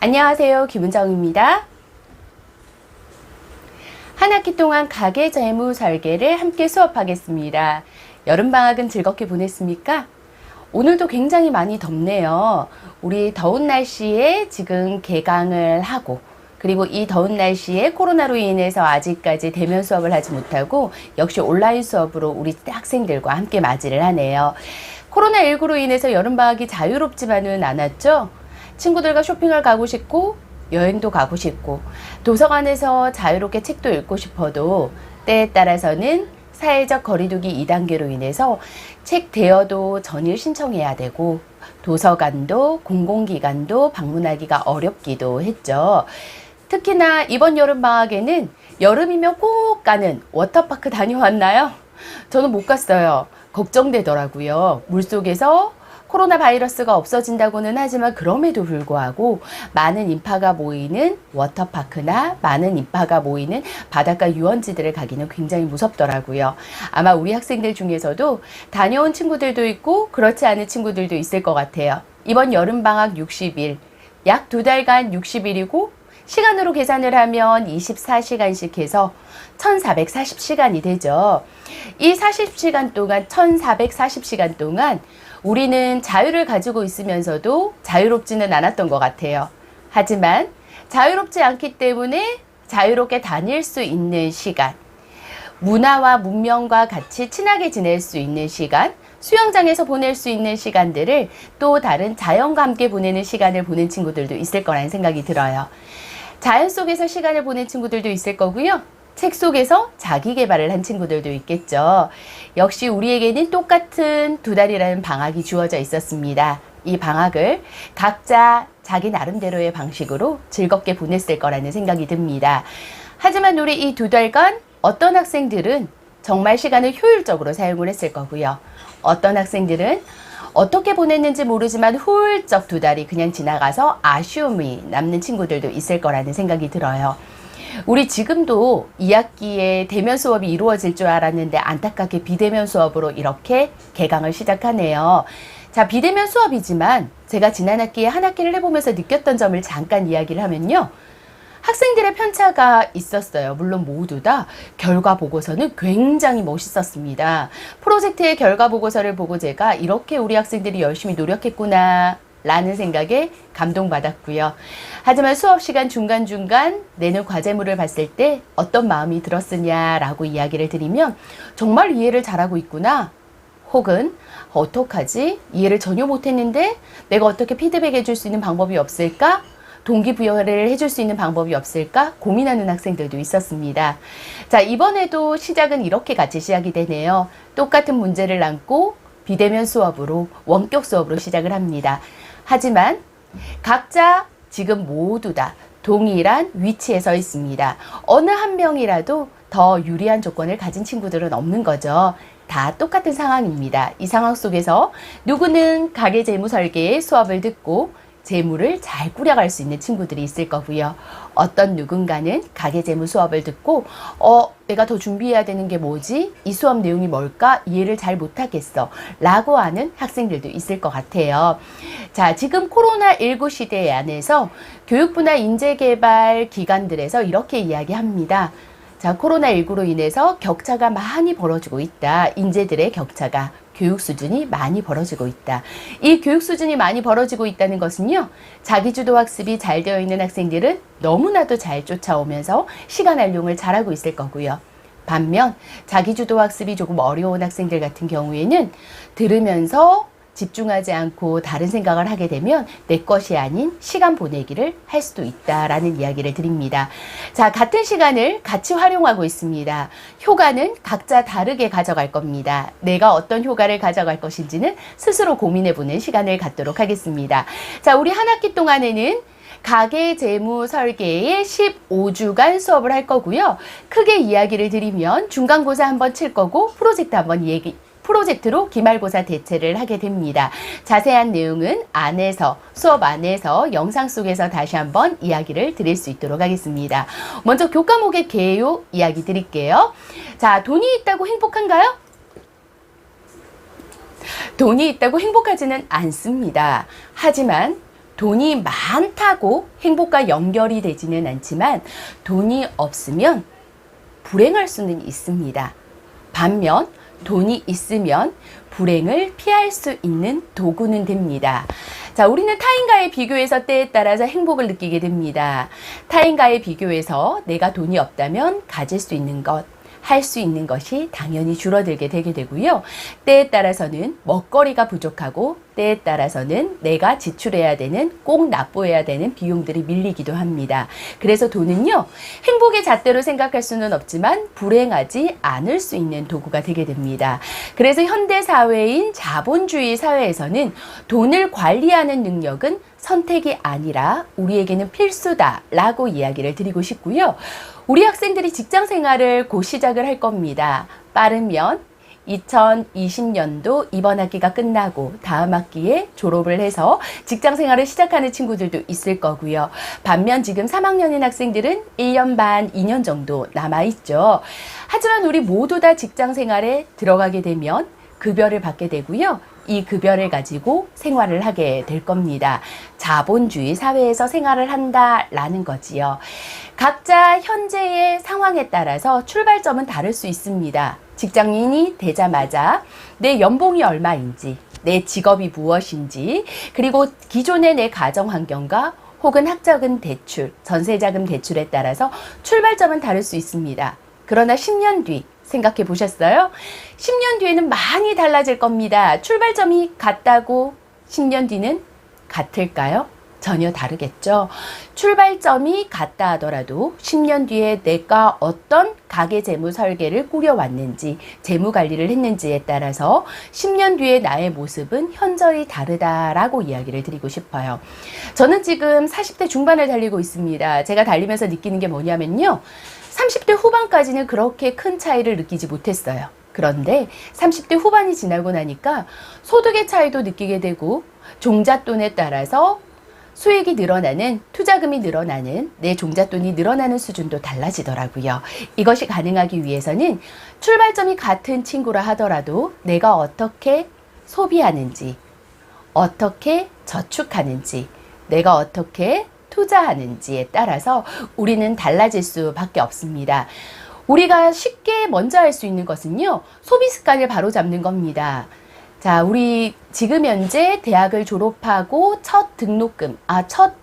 안녕하세요. 김은정입니다. 한 학기 동안 가계 재무 설계를 함께 수업하겠습니다. 여름방학은 즐겁게 보냈습니까? 오늘도 굉장히 많이 덥네요. 우리 더운 날씨에 지금 개강을 하고 그리고 이 더운 날씨에 코로나로 인해서 아직까지 대면 수업을 하지 못하고 역시 온라인 수업으로 우리 학생들과 함께 맞이를 하네요. 코로나19로 인해서 여름방학이 자유롭지만은 않았죠. 친구들과 쇼핑을 가고 싶고 여행도 가고 싶고 도서관에서 자유롭게 책도 읽고 싶어도 때에 따라서는 사회적 거리두기 2단계로 인해서 책 대여도 전일 신청해야 되고 도서관도 공공기관도 방문하기가 어렵기도 했죠. 특히나 이번 여름방학에는 여름이면 꼭 가는 워터파크 다녀왔나요? 저는 못 갔어요. 걱정되더라고요. 물속에서 코로나 바이러스가 없어진다고는 하지만 그럼에도 불구하고 많은 인파가 모이는 워터파크나 많은 인파가 모이는 바닷가 유원지들을 가기는 굉장히 무섭더라고요. 아마 우리 학생들 중에서도 다녀온 친구들도 있고 그렇지 않은 친구들도 있을 것 같아요. 이번 여름방학 60일, 약 2달간 60일이고 시간으로 계산을 하면 24시간씩 해서 1440시간이 되죠. 이 40시간 동안, 1440시간 동안 우리는 자유를 가지고 있으면서도 자유롭지는 않았던 것 같아요. 하지만 자유롭지 않기 때문에 자유롭게 다닐 수 있는 시간, 문화와 문명과 같이 친하게 지낼 수 있는 시간, 수영장에서 보낼 수 있는 시간들을 또 다른 자연과 함께 보내는 시간을 보낸 친구들도 있을 거라는 생각이 들어요. 자연 속에서 시간을 보낸 친구들도 있을 거고요. 책 속에서 자기 개발을 한 친구들도 있겠죠. 역시 우리에게는 똑같은 2달이라는 방학이 주어져 있었습니다. 이 방학을 각자 자기 나름대로의 방식으로 즐겁게 보냈을 거라는 생각이 듭니다. 하지만 우리 이 2달간 어떤 학생들은 정말 시간을 효율적으로 사용을 했을 거고요. 어떤 학생들은 어떻게 보냈는지 모르지만 훌쩍 2달이 그냥 지나가서 아쉬움이 남는 친구들도 있을 거라는 생각이 들어요. 우리 지금도 2학기에 대면 수업이 이루어질 줄 알았는데 안타깝게 비대면 수업으로 이렇게 개강을 시작하네요. 자, 비대면 수업이지만 제가 지난 학기에 한 학기를 해보면서 느꼈던 점을 잠깐 이야기를 하면요. 학생들의 편차가 있었어요. 물론 모두 다 결과 보고서는 굉장히 멋있었습니다. 프로젝트의 결과 보고서를 보고 제가 이렇게 우리 학생들이 열심히 노력했구나 라는 생각에 감동받았고요. 하지만 수업 시간 중간중간 내는 과제물을 봤을 때 어떤 마음이 들었으냐라고 이야기를 드리면 정말 이해를 잘하고 있구나. 혹은 어떡하지? 이해를 전혀 못했는데 내가 어떻게 피드백 해줄 수 있는 방법이 없을까? 동기부여를 해줄 수 있는 방법이 없을까? 고민하는 학생들도 있었습니다. 자, 이번에도 시작은 이렇게 같이 시작이 되네요. 똑같은 문제를 안고 비대면 수업으로 원격 수업으로 시작을 합니다. 하지만 각자 지금 모두 다 동일한 위치에 서 있습니다. 어느 한 명이라도 더 유리한 조건을 가진 친구들은 없는 거죠. 다 똑같은 상황입니다. 이 상황 속에서 누구는 가계 재무 설계의 수업을 듣고 재무를 잘 꾸려갈 수 있는 친구들이 있을 거고요. 어떤 누군가는 가계재무 수업을 듣고 내가 더 준비해야 되는 게 뭐지? 이 수업 내용이 뭘까? 이해를 잘 못하겠어 라고 하는 학생들도 있을 것 같아요. 자, 지금 코로나19 시대 안에서 교육부나 인재개발 기관들에서 이렇게 이야기합니다. 자, 코로나19로 인해서 격차가 많이 벌어지고 있다. 인재들의 격차가. 교육 수준이 많이 벌어지고 있다. 이 교육 수준이 많이 벌어지고 있다는 것은요. 자기주도 학습이 잘 되어 있는 학생들은 너무나도 잘 쫓아오면서 시간 활용을 잘하고 있을 거고요. 반면 자기주도 학습이 조금 어려운 학생들 같은 경우에는 들으면서 집중하지 않고 다른 생각을 하게 되면 내 것이 아닌 시간 보내기를 할 수도 있다라는 이야기를 드립니다. 자, 같은 시간을 같이 활용하고 있습니다. 효과는 각자 다르게 가져갈 겁니다. 내가 어떤 효과를 가져갈 것인지는 스스로 고민해보는 시간을 갖도록 하겠습니다. 자, 우리 한 학기 동안에는 가계 재무 설계에 15주간 수업을 할 거고요. 크게 이야기를 드리면 중간고사 한번 칠 거고 프로젝트 한번 프로젝트로 기말고사 대체를 하게 됩니다. 자세한 내용은 수업 안에서 영상 속에서 다시 한번 이야기를 드릴 수 있도록 하겠습니다. 먼저 교과목의 개요 이야기 드릴게요. 자, 돈이 있다고 행복한가요? 돈이 있다고 행복하지는 않습니다. 하지만 돈이 많다고 행복과 연결이 되지는 않지만 돈이 없으면 불행할 수는 있습니다. 반면 돈이 있으면 불행을 피할 수 있는 도구는 됩니다. 자, 우리는 타인과의 비교에서 때에 따라서 행복을 느끼게 됩니다. 타인과의 비교에서 내가 돈이 없다면 가질 수 있는 것, 할 수 있는 것이 당연히 줄어들게 되게 되고요. 때에 따라서는 먹거리가 부족하고 때에 따라서는 내가 지출해야 되는, 꼭 납부해야 되는 비용들이 밀리기도 합니다. 그래서 돈은요, 행복의 잣대로 생각할 수는 없지만 불행하지 않을 수 있는 도구가 되게 됩니다. 그래서 현대 사회인 자본주의 사회에서는 돈을 관리하는 능력은 선택이 아니라 우리에게는 필수다라고 이야기를 드리고 싶고요. 우리 학생들이 직장 생활을 곧 시작을 할 겁니다. 빠르면 2020년도 이번 학기가 끝나고 다음 학기에 졸업을 해서 직장 생활을 시작하는 친구들도 있을 거고요. 반면 지금 3학년인 학생들은 1년 반, 2년 정도 남아있죠. 하지만 우리 모두 다 직장 생활에 들어가게 되면 급여를 받게 되고요. 이 급여를 가지고 생활을 하게 될 겁니다. 자본주의 사회에서 생활을 한다라는 거지요. 각자 현재의 상황에 따라서 출발점은 다를 수 있습니다. 직장인이 되자마자 내 연봉이 얼마인지, 내 직업이 무엇인지, 그리고 기존의 내 가정 환경과 혹은 학자금 대출, 전세자금 대출에 따라서 출발점은 다를 수 있습니다. 그러나 10년 뒤 생각해 보셨어요? 10년 뒤에는 많이 달라질 겁니다. 출발점이 같다고 10년 뒤는 같을까요? 전혀 다르겠죠. 출발점이 같다 하더라도 10년 뒤에 내가 어떤 가계 재무 설계를 꾸려왔는지, 재무 관리를 했는지에 따라서 10년 뒤에 나의 모습은 현저히 다르다라고 이야기를 드리고 싶어요. 저는 지금 40대 중반을 달리고 있습니다. 제가 달리면서 느끼는 게 뭐냐면요. 30대 후반까지는 그렇게 큰 차이를 느끼지 못했어요. 그런데 30대 후반이 지나고 나니까 소득의 차이도 느끼게 되고 종잣돈에 따라서 수익이 늘어나는, 투자금이 늘어나는, 내 종잣돈이 늘어나는 수준도 달라지더라고요. 이것이 가능하기 위해서는 출발점이 같은 친구라 하더라도 내가 어떻게 소비하는지, 어떻게 저축하는지, 내가 어떻게 투자하는지에 따라서 우리는 달라질 수밖에 없습니다. 우리가 쉽게 먼저 할 수 있는 것은요, 소비 습관을 바로잡는 겁니다. 자, 우리 지금 현재 대학을 졸업하고 첫 등록금, 첫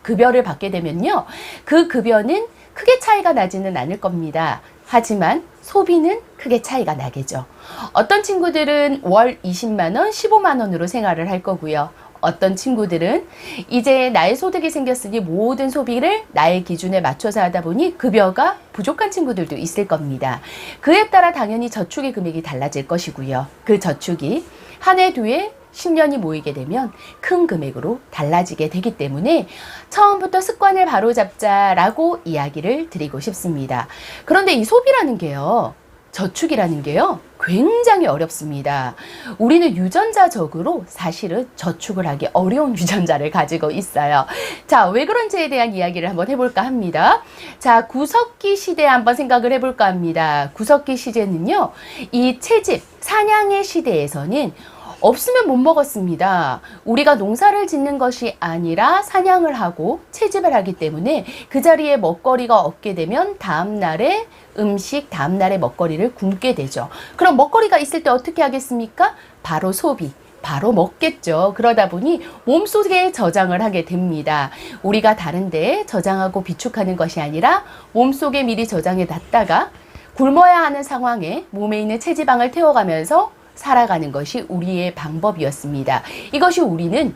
급여를 받게 되면요, 그 급여는 크게 차이가 나지는 않을 겁니다. 하지만 소비는 크게 차이가 나겠죠. 어떤 친구들은 월 20만 원, 15만 원으로 생활을 할 거고요. 어떤 친구들은 이제 나의 소득이 생겼으니 모든 소비를 나의 기준에 맞춰서 하다 보니 급여가 부족한 친구들도 있을 겁니다. 그에 따라 당연히 저축의 금액이 달라질 것이고요. 그 저축이 한 해, 두 해, 10년이 모이게 되면 큰 금액으로 달라지게 되기 때문에 처음부터 습관을 바로잡자라고 이야기를 드리고 싶습니다. 그런데 이 소비라는 게요, 저축이라는 게요, 굉장히 어렵습니다. 우리는 유전자적으로 사실은 저축을 하기 어려운 유전자를 가지고 있어요. 자, 왜 그런지에 대한 이야기를 한번 해볼까 합니다. 자, 구석기 시대 한번 생각을 해볼까 합니다. 구석기 시대는요, 이 채집, 사냥의 시대에서는 없으면 못 먹었습니다. 우리가 농사를 짓는 것이 아니라 사냥을 하고 채집을 하기 때문에 그 자리에 먹거리가 없게 되면 다음날에 음식, 다음날에 먹거리를 굶게 되죠. 그럼 먹거리가 있을 때 어떻게 하겠습니까? 바로 소비. 바로 먹겠죠. 그러다 보니 몸속에 저장을 하게 됩니다. 우리가 다른데 저장하고 비축하는 것이 아니라 몸속에 미리 저장해 놨다가 굶어야 하는 상황에 몸에 있는 체지방을 태워가면서 살아가는 것이 우리의 방법이었습니다. 이것이 우리는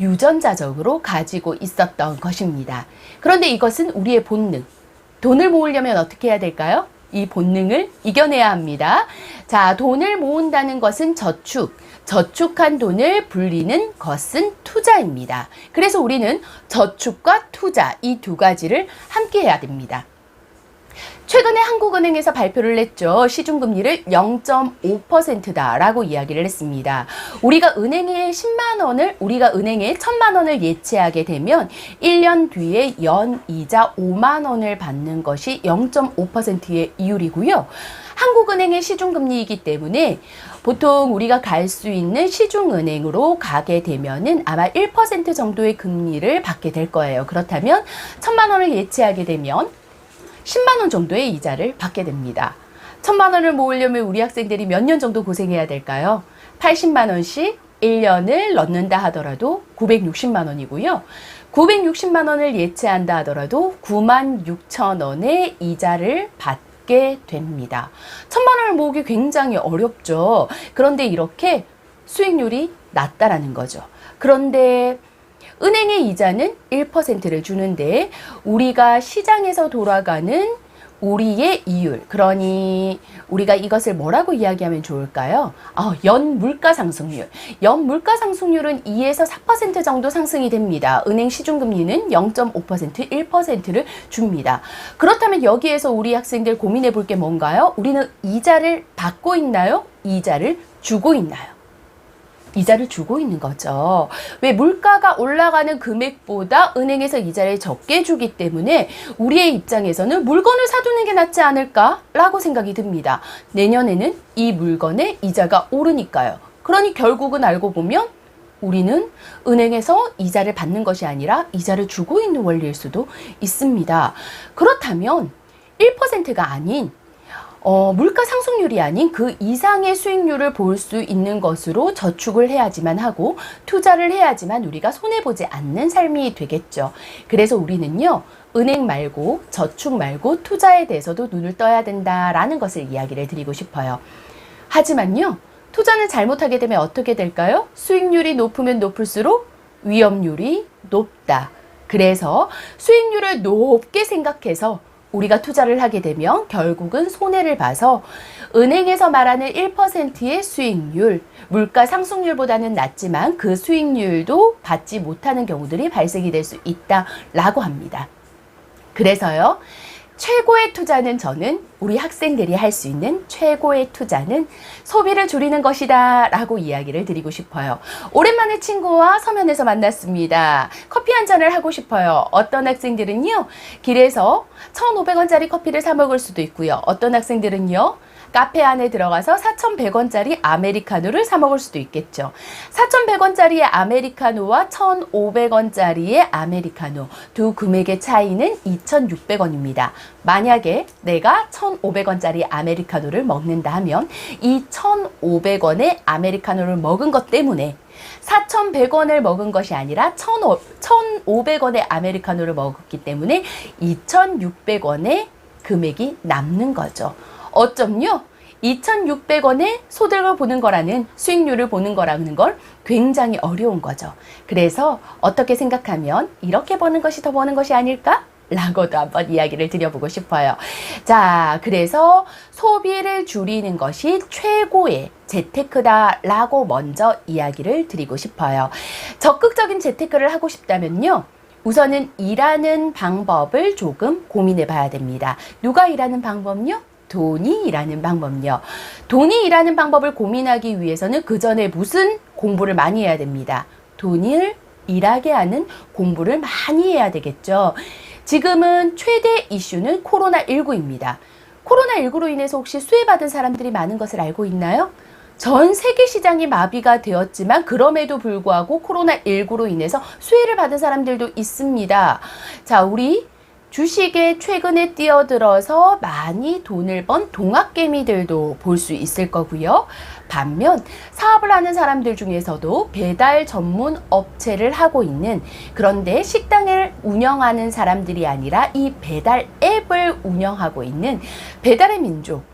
유전자적으로 가지고 있었던 것입니다. 그런데 이것은 우리의 본능. 돈을 모으려면 어떻게 해야 될까요? 이 본능을 이겨내야 합니다. 자, 돈을 모은다는 것은 저축. 저축한 돈을 불리는 것은 투자입니다. 그래서 우리는 저축과 투자, 이 두 가지를 함께 해야 됩니다. 최근에 한국은행에서 발표를 했죠. 시중금리를 0.5%다라고 이야기를 했습니다. 우리가 은행에 1,000만 원을 예치하게 되면 1년 뒤에 연이자 5만 원을 받는 것이 0.5%의 이율이고요. 한국은행의 시중금리이기 때문에 보통 우리가 갈 수 있는 시중은행으로 가게 되면은 아마 1% 정도의 금리를 받게 될 거예요. 그렇다면 1,000만 원을 예치하게 되면 10만 원 정도의 이자를 받게 됩니다. 1,000만 원을 모으려면 우리 학생들이 몇 년 정도 고생해야 될까요? 80만 원씩 1년을 넣는다 하더라도 960만 원이고요. 960만 원을 예치한다 하더라도 96,000원의 이자를 받게 됩니다. 1,000만 원을 모으기 굉장히 어렵죠. 그런데 이렇게 수익률이 낮다라는 거죠. 그런데 은행의 이자는 1%를 주는데 우리가 시장에서 돌아가는 우리의 이율, 그러니 우리가 이것을 뭐라고 이야기하면 좋을까요? 연 물가 상승률. 연 물가 상승률은 2에서 4% 정도 상승이 됩니다. 은행 시중금리는 0.5%, 1%를 줍니다. 그렇다면 여기에서 우리 학생들 고민해 볼 게 뭔가요? 우리는 이자를 받고 있나요? 이자를 주고 있나요? 이자를 주고 있는 거죠. 왜? 물가가 올라가는 금액보다 은행에서 이자를 적게 주기 때문에 우리의 입장에서는 물건을 사두는 게 낫지 않을까라고 생각이 듭니다. 내년에는 이 물건의 이자가 오르니까요. 그러니 결국은 알고 보면 우리는 은행에서 이자를 받는 것이 아니라 이자를 주고 있는 원리일 수도 있습니다. 그렇다면 1%가 아닌 물가 상승률이 아닌 그 이상의 수익률을 볼 수 있는 것으로 저축을 해야지만 하고 투자를 해야지만 우리가 손해보지 않는 삶이 되겠죠. 그래서 우리는요, 은행 말고 저축 말고 투자에 대해서도 눈을 떠야 된다라는 것을 이야기를 드리고 싶어요. 하지만요, 투자는 잘못하게 되면 어떻게 될까요? 수익률이 높으면 높을수록 위험률이 높다. 그래서 수익률을 높게 생각해서 우리가 투자를 하게 되면 결국은 손해를 봐서 은행에서 말하는 1%의 수익률, 물가 상승률보다는 낮지만 그 수익률도 받지 못하는 경우들이 발생이 될 수 있다라고 합니다. 그래서요, 최고의 투자는 저는 우리 학생들이 할 수 있는 최고의 투자는 소비를 줄이는 것이다 라고 이야기를 드리고 싶어요. 오랜만에 친구와 서면에서 만났습니다. 커피 한 잔을 하고 싶어요. 어떤 학생들은요, 길에서 1,500원짜리 커피를 사 먹을 수도 있고요. 어떤 학생들은요, 카페 안에 들어가서 4,100원짜리 아메리카노를 사 먹을 수도 있겠죠. 4,100원짜리의 아메리카노와 1,500원짜리의 아메리카노 두 금액의 차이는 2,600원입니다. 만약에 내가 1,500원짜리 아메리카노를 먹는다 하면 이 1,500원의 아메리카노를 먹은 것 때문에 4,100원을 먹은 것이 아니라 1,500원의 아메리카노를 먹었기 때문에 2,600원의 금액이 남는 거죠. 어점요? 2,600원의 소득을 보는 거라는, 수익률을 보는 거라는 걸 굉장히 어려운 거죠. 그래서 어떻게 생각하면 이렇게 버는 것이 더 버는 것이 아닐까? 라고도 한번 이야기를 드려보고 싶어요. 자, 그래서 소비를 줄이는 것이 최고의 재테크다라고 먼저 이야기를 드리고 싶어요. 적극적인 재테크를 하고 싶다면요, 우선은 일하는 방법을 조금 고민해 봐야 됩니다. 누가 일하는 방법요? 돈이 일하는 방법요. 돈이 일하는 방법을 고민하기 위해서는 그 전에 무슨 공부를 많이 해야 됩니다. 돈을 일하게 하는 공부를 많이 해야 되겠죠. 지금은 최대 이슈는 코로나19입니다. 코로나19로 인해서 혹시 수혜받은 사람들이 많은 것을 알고 있나요? 전 세계 시장이 마비가 되었지만 그럼에도 불구하고 코로나19로 인해서 수혜를 받은 사람들도 있습니다. 자, 우리 주식에 최근에 뛰어들어서 많이 돈을 번 동학개미들도 볼 수 있을 거고요. 반면 사업을 하는 사람들 중에서도 배달 전문 업체를 하고 있는, 그런데 식당을 운영하는 사람들이 아니라 이 배달 앱을 운영하고 있는 배달의 민족,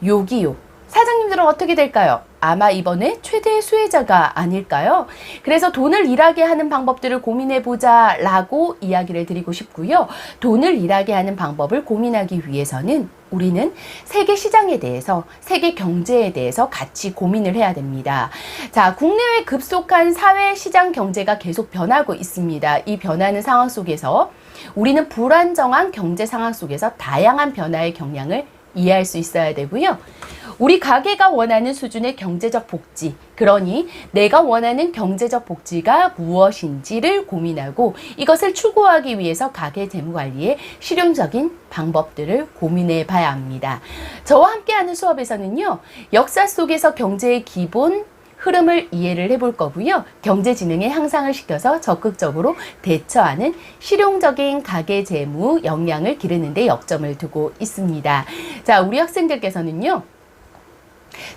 요기요. 사장님들은 어떻게 될까요? 아마 이번에 최대 수혜자가 아닐까요? 그래서 돈을 일하게 하는 방법들을 고민해보자 라고 이야기를 드리고 싶고요. 돈을 일하게 하는 방법을 고민하기 위해서는 우리는 세계 시장에 대해서, 세계 경제에 대해서 같이 고민을 해야 됩니다. 자, 국내외 급속한 사회 시장 경제가 계속 변하고 있습니다. 이 변하는 상황 속에서 우리는 불안정한 경제 상황 속에서 다양한 변화의 경향을 이해할 수 있어야 되고요. 우리 가게가 원하는 수준의 경제적 복지, 그러니 내가 원하는 경제적 복지가 무엇인지를 고민하고 이것을 추구하기 위해서 가게 재무관리의 실용적인 방법들을 고민해 봐야 합니다. 저와 함께하는 수업에서는요, 역사 속에서 경제의 기본 흐름을 이해를 해볼 거고요. 경제지능의 향상을 시켜서 적극적으로 대처하는 실용적인 가계 재무 역량을 기르는 데 역점을 두고 있습니다. 자, 우리 학생들께서는요,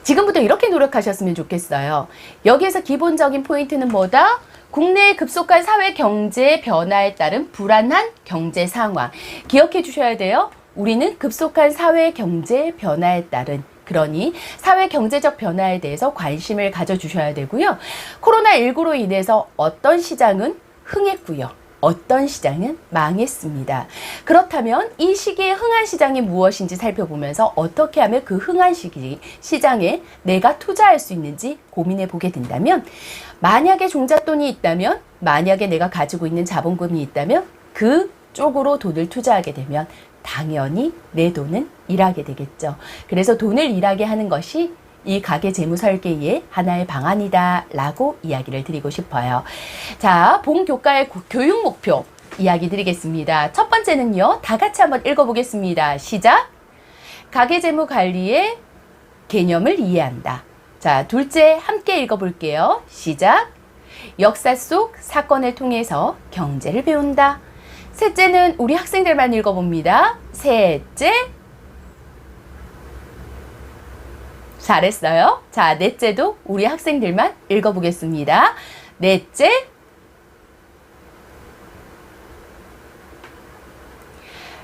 지금부터 이렇게 노력하셨으면 좋겠어요. 여기에서 기본적인 포인트는 뭐다? 국내의 급속한 사회 경제 변화에 따른 불안한 경제 상황. 기억해 주셔야 돼요. 우리는 급속한 사회 경제 변화에 따른, 그러니 사회 경제적 변화에 대해서 관심을 가져주셔야 되고요. 코로나19로 인해서 어떤 시장은 흥했고요. 어떤 시장은 망했습니다. 그렇다면 이 시기에 흥한 시장이 무엇인지 살펴보면서 어떻게 하면 그 흥한 시장에 내가 투자할 수 있는지 고민해 보게 된다면, 만약에 종잣돈이 있다면, 만약에 내가 가지고 있는 자본금이 있다면 그 쪽으로 돈을 투자하게 되면 당연히 내 돈은 일하게 되겠죠. 그래서 돈을 일하게 하는 것이 이 가계 재무 설계의 하나의 방안이다 라고 이야기를 드리고 싶어요. 자, 본 교과의 교육 목표 이야기 드리겠습니다. 첫 번째는요, 다 같이 한번 읽어보겠습니다. 시작! 가계 재무 관리의 개념을 이해한다. 자, 둘째 함께 읽어볼게요. 시작! 역사 속 사건을 통해서 경제를 배운다. 셋째는 우리 학생들만 읽어봅니다. 셋째. 잘했어요. 자, 넷째도 우리 학생들만 읽어보겠습니다. 넷째.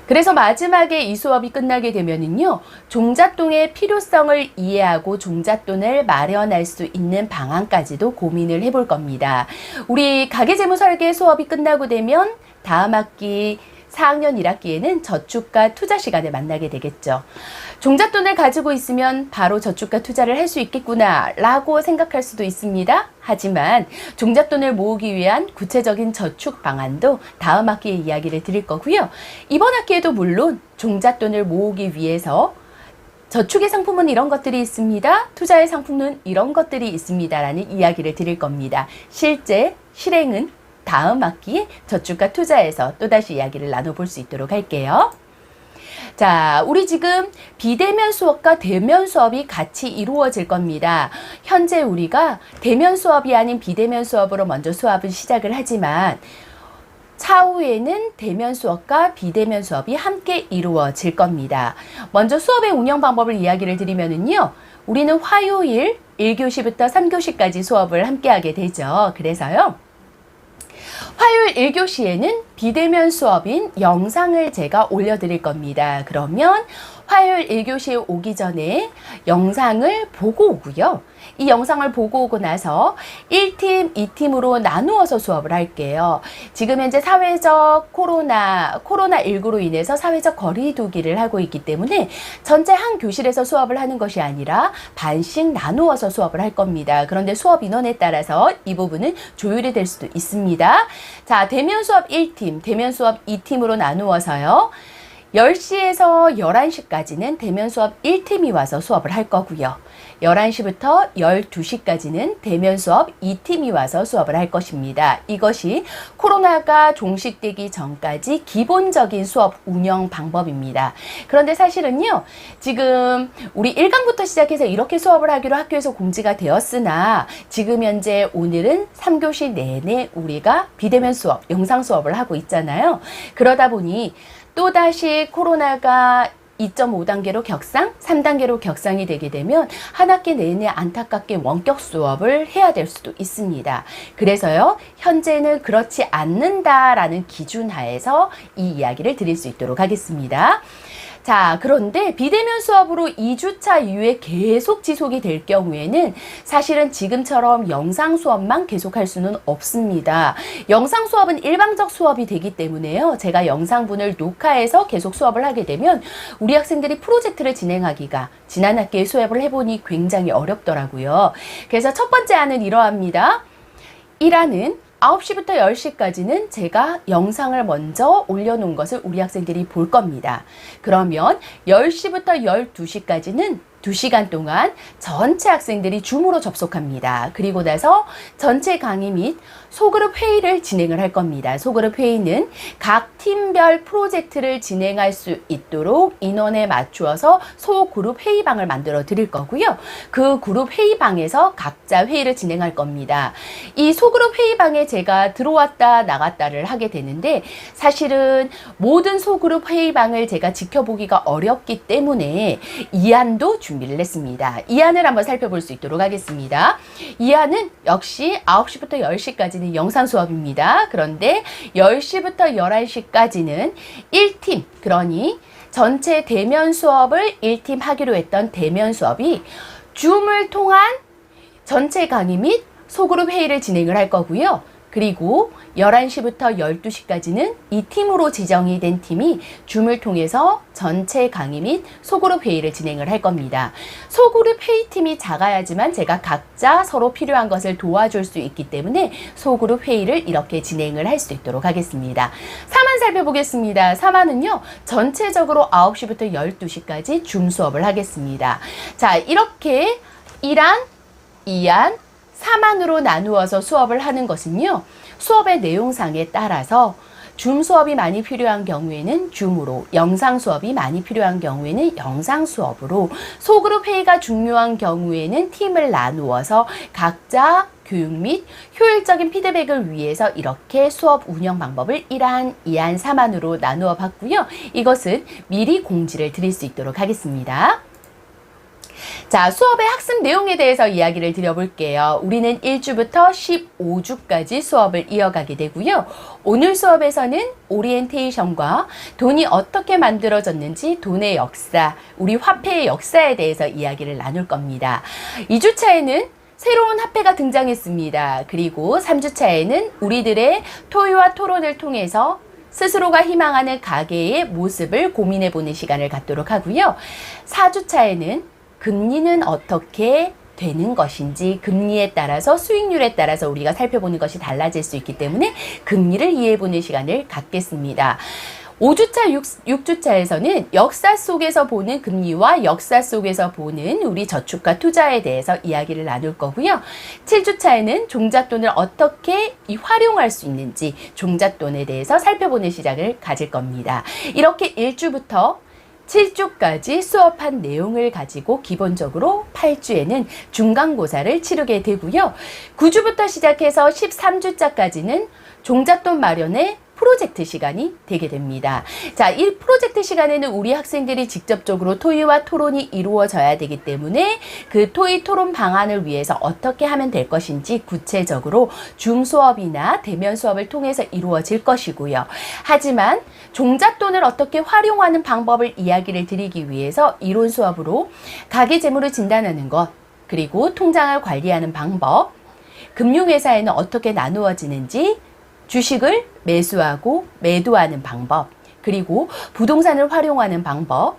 그래서 마지막에 이 수업이 끝나게 되면은요, 종잣돈의 필요성을 이해하고 종잣돈을 마련할 수 있는 방안까지도 고민을 해볼 겁니다. 우리 가계재무설계 수업이 끝나고 되면 다음 학기 4학년 1학기에는 저축과 투자 시간을 만나게 되겠죠. 종잣돈을 가지고 있으면 바로 저축과 투자를 할 수 있겠구나 라고 생각할 수도 있습니다. 하지만 종잣돈을 모으기 위한 구체적인 저축 방안도 다음 학기에 이야기를 드릴 거고요. 이번 학기에도 물론 종잣돈을 모으기 위해서 저축의 상품은 이런 것들이 있습니다. 투자의 상품은 이런 것들이 있습니다. 라는 이야기를 드릴 겁니다. 실제 실행은 다음 학기에 저축과 투자에서 또다시 이야기를 나눠볼 수 있도록 할게요. 자, 우리 지금 비대면 수업과 대면 수업이 같이 이루어질 겁니다. 현재 우리가 대면 수업이 아닌 비대면 수업으로 먼저 수업을 시작을 하지만 차후에는 대면 수업과 비대면 수업이 함께 이루어질 겁니다. 먼저 수업의 운영 방법을 이야기를 드리면은요, 우리는 화요일 1교시부터 3교시까지 수업을 함께 하게 되죠. 그래서요, 화요일 1교시에는 비대면 수업인 영상을 제가 올려드릴 겁니다. 그러면 화요일 1교시에 오기 전에 영상을 보고 오고요. 이 영상을 보고 오고 나서 1팀, 2팀으로 나누어서 수업을 할게요. 지금 현재 사회적 코로나19로 인해서 사회적 거리두기를 하고 있기 때문에 전체 한 교실에서 수업을 하는 것이 아니라 반씩 나누어서 수업을 할 겁니다. 그런데 수업 인원에 따라서 이 부분은 조율이 될 수도 있습니다. 자, 대면 수업 1팀, 대면 수업 2팀으로 나누어서요. 10시에서 11시까지는 대면 수업 1팀이 와서 수업을 할 거고요. 11시부터 12시까지는 대면 수업 2팀이 와서 수업을 할 것입니다. 이것이 코로나가 종식되기 전까지 기본적인 수업 운영 방법입니다. 그런데 사실은요, 지금 우리 1강부터 시작해서 이렇게 수업을 하기로 학교에서 공지가 되었으나 지금 현재 오늘은 3교시 내내 우리가 비대면 수업, 영상 수업을 하고 있잖아요. 그러다 보니 또다시 코로나가 2.5단계로 격상, 3단계로 격상이 되게 되면 한 학기 내내 안타깝게 원격 수업을 해야 될 수도 있습니다. 그래서요, 현재는 그렇지 않는다라는 기준 하에서 이 이야기를 드릴 수 있도록 하겠습니다. 자, 그런데 비대면 수업으로 2주차 이후에 계속 지속이 될 경우에는 사실은 지금처럼 영상 수업만 계속할 수는 없습니다. 영상 수업은 일방적 수업이 되기 때문에요. 제가 영상분을 녹화해서 계속 수업을 하게 되면 우리 학생들이 프로젝트를 진행하기가 지난 학기에 수업을 해보니 굉장히 어렵더라고요. 그래서 첫 번째 안은 이러합니다. 1안은 9시부터 10시까지는 제가 영상을 먼저 올려놓은 것을 우리 학생들이 볼 겁니다. 그러면 10시부터 12시까지는 2시간 동안 전체 학생들이 줌으로 접속합니다. 그리고 나서 전체 강의 및 소그룹 회의를 진행을 할 겁니다. 소그룹 회의는 각 팀별 프로젝트를 진행할 수 있도록 인원에 맞추어서 소그룹 회의방을 만들어 드릴 거고요. 그 그룹 회의방에서 각자 회의를 진행할 겁니다. 이 소그룹 회의방에 제가 들어왔다 나갔다를 하게 되는데 사실은 모든 소그룹 회의방을 제가 지켜보기가 어렵기 때문에 이안도 준비를 했습니다. 이안을 한번 살펴볼 수 있도록 하겠습니다. 이안은 역시 9시부터 10시까지는 영상 수업입니다. 그런데 10시부터 11시까지는 1팀, 그러니 전체 대면 수업을 1팀 하기로 했던 대면 수업이 줌을 통한 전체 강의 및 소그룹 회의를 진행을 할 거고요. 그리고 11시부터 12시까지는 이 팀으로 지정이 된 팀이 줌을 통해서 전체 강의 및 소그룹 회의를 진행을 할 겁니다. 소그룹 회의팀이 작아야지만 제가 각자 서로 필요한 것을 도와줄 수 있기 때문에 소그룹 회의를 이렇게 진행을 할 수 있도록 하겠습니다. 4만 살펴보겠습니다. 4만은요, 전체적으로 9시부터 12시까지 줌 수업을 하겠습니다. 자, 이렇게 1안, 2안, 4만으로 나누어서 수업을 하는 것은요, 수업의 내용상에 따라서 줌 수업이 많이 필요한 경우에는 줌으로, 영상 수업이 많이 필요한 경우에는 영상 수업으로, 소그룹 회의가 중요한 경우에는 팀을 나누어서 각자 교육 및 효율적인 피드백을 위해서 이렇게 수업 운영 방법을 1안, 2안, 3안으로 나누어 봤고요. 이것은 미리 공지를 드릴 수 있도록 하겠습니다. 자, 수업의 학습 내용에 대해서 이야기를 드려볼게요. 우리는 1주부터 15주까지 수업을 이어가게 되고요. 오늘 수업에서는 오리엔테이션과 돈이 어떻게 만들어졌는지, 돈의 역사, 우리 화폐의 역사에 대해서 이야기를 나눌 겁니다. 2주차에는 새로운 화폐가 등장했습니다. 그리고 3주차에는 우리들의 토의와 토론을 통해서 스스로가 희망하는 가계의 모습을 고민해보는 시간을 갖도록 하고요. 4주차에는 금리는 어떻게 되는 것인지, 금리에 따라서 수익률에 따라서 우리가 살펴보는 것이 달라질 수 있기 때문에 금리를 이해해보는 시간을 갖겠습니다. 5주차, 6주차에서는 역사 속에서 보는 금리와 역사 속에서 보는 우리 저축과 투자에 대해서 이야기를 나눌 거고요. 7주차에는 종잣돈을 어떻게 활용할 수 있는지, 종잣돈에 대해서 살펴보는 시간을 가질 겁니다. 이렇게 1주부터 7주까지 수업한 내용을 가지고 기본적으로 8주에는 중간고사를 치르게 되고요. 9주부터 시작해서 13주차까지는 종잣돈 마련의 프로젝트 시간이 되게 됩니다. 자, 이 프로젝트 시간에는 우리 학생들이 직접적으로 토의와 토론이 이루어져야 되기 때문에 그 토의 토론 방안을 위해서 어떻게 하면 될 것인지 구체적으로 줌 수업이나 대면 수업을 통해서 이루어질 것이고요. 하지만 종잣돈을 어떻게 활용하는 방법을 이야기를 드리기 위해서 이론 수업으로 가계 재무를 진단하는 것, 그리고 통장을 관리하는 방법, 금융회사에는 어떻게 나누어지는지, 주식을 매수하고 매도하는 방법, 그리고 부동산을 활용하는 방법,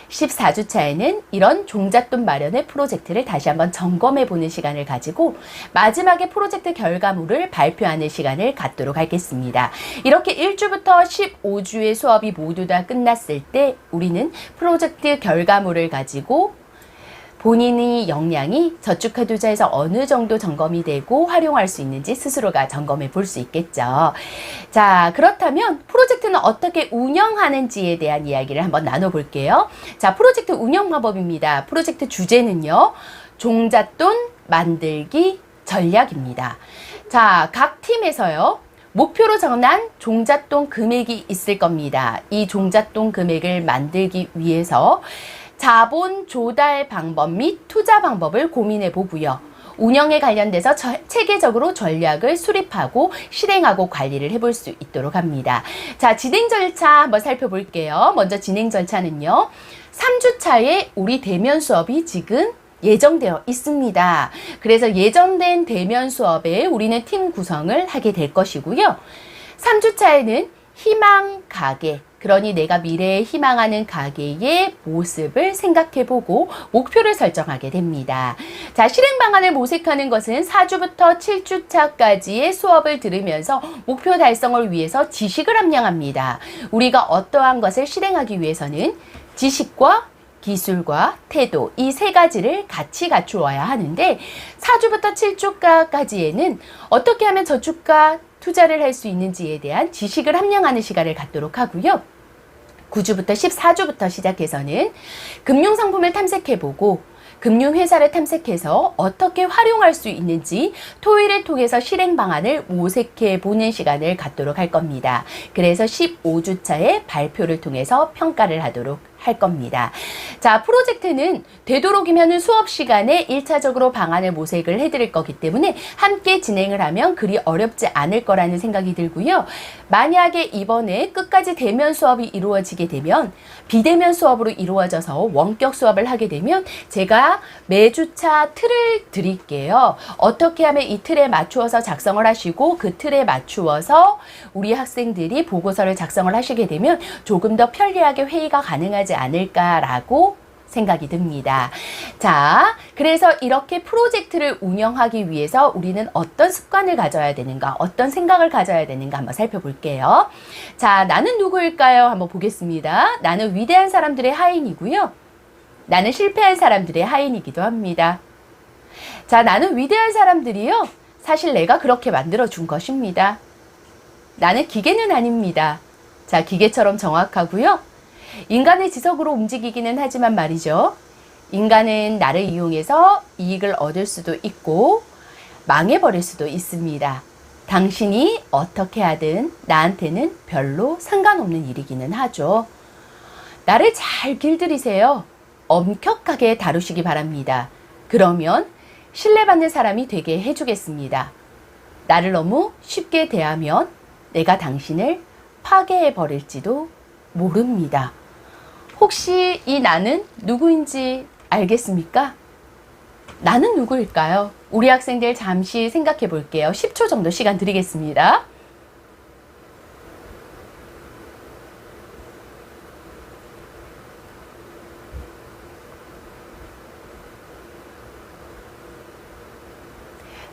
14주차에는 이런 종잣돈 마련의 프로젝트를 다시 한번 점검해 보는 시간을 가지고 마지막에 프로젝트 결과물을 발표하는 시간을 갖도록 하겠습니다. 이렇게 1주부터 15주의 수업이 모두 다 끝났을 때 우리는 프로젝트 결과물을 가지고 본인의 역량이 저축화 투자에서 어느 정도 점검이 되고 활용할 수 있는지 스스로가 점검해 볼 수 있겠죠. 자, 그렇다면 프로젝트는 어떻게 운영하는지에 대한 이야기를 한번 나눠볼게요. 자, 프로젝트 운영 방법입니다. 프로젝트 주제는요, 종잣돈 만들기 전략입니다. 자, 각 팀에서요, 목표로 정한 종잣돈 금액이 있을 겁니다. 이 종잣돈 금액을 만들기 위해서 자본 조달 방법 및 투자 방법을 고민해 보고요. 운영에 관련돼서 체계적으로 전략을 수립하고 실행하고 관리를 해볼 수 있도록 합니다. 자, 진행 절차 한번 살펴볼게요. 먼저 진행 절차는요, 3주차에 우리 대면 수업이 지금 예정되어 있습니다. 그래서 예정된 대면 수업에 우리는 팀 구성을 하게 될 것이고요. 3주차에는 희망 가계, 그러니 내가 미래에 희망하는 가계의 모습을 생각해보고 목표를 설정하게 됩니다. 자, 실행 방안을 모색하는 것은 4주부터 7주차까지의 수업을 들으면서 목표 달성을 위해서 지식을 함량합니다. 우리가 어떠한 것을 실행하기 위해서는 지식과 기술과 태도 이 세 가지를 같이 갖추어야 하는데 4주부터 7주까지에는 어떻게 하면 저축과 투자를 할 수 있는지에 대한 지식을 함양하는 시간을 갖도록 하고요. 9주부터 14주부터 시작해서는 금융상품을 탐색해보고 금융회사를 탐색해서 어떻게 활용할 수 있는지 토의를 통해서 실행 방안을 모색해 보는 시간을 갖도록 할 겁니다. 그래서 15주차에 발표를 통해서 평가를 하도록 할 겁니다. 자, 프로젝트는 되도록이면 수업 시간에 1차적으로 방안을 모색을 해드릴 거기 때문에 함께 진행을 하면 그리 어렵지 않을 거라는 생각이 들고요. 만약에 이번에 끝까지 대면 수업이 이루어지게 되면 비대면 수업으로 이루어져서 원격 수업을 하게 되면 제가 매주차 틀을 드릴게요. 어떻게 하면 이 틀에 맞추어서 작성을 하시고 그 틀에 맞추어서 우리 학생들이 보고서를 작성을 하시게 되면 조금 더 편리하게 회의가 가능하지 않을까라고 생각이 듭니다. 자, 그래서 이렇게 프로젝트를 운영하기 위해서 우리는 어떤 습관을 가져야 되는가, 어떤 생각을 가져야 되는가 한번 살펴볼게요. 자, 나는 누구일까요? 한번 보겠습니다. 나는 위대한 사람들의 하인이고요. 나는 실패한 사람들의 하인이기도 합니다. 자, 나는 위대한 사람들이요. 사실 내가 그렇게 만들어준 것입니다. 나는 기계는 아닙니다. 자, 기계처럼 정확하고요. 인간의 지석으로 움직이기는 하지만 말이죠. 인간은 나를 이용해서 이익을 얻을 수도 있고 망해버릴 수도 있습니다. 당신이 어떻게 하든 나한테는 별로 상관없는 일이기는 하죠. 나를 잘 길들이세요. 엄격하게 다루시기 바랍니다. 그러면 신뢰받는 사람이 되게 해주겠습니다. 나를 너무 쉽게 대하면 내가 당신을 파괴해버릴지도 모릅니다. 혹시 이 나는 누구인지 알겠습니까? 나는 누구일까요? 우리 학생들 잠시 생각해 볼게요. 10초 정도 시간 드리겠습니다.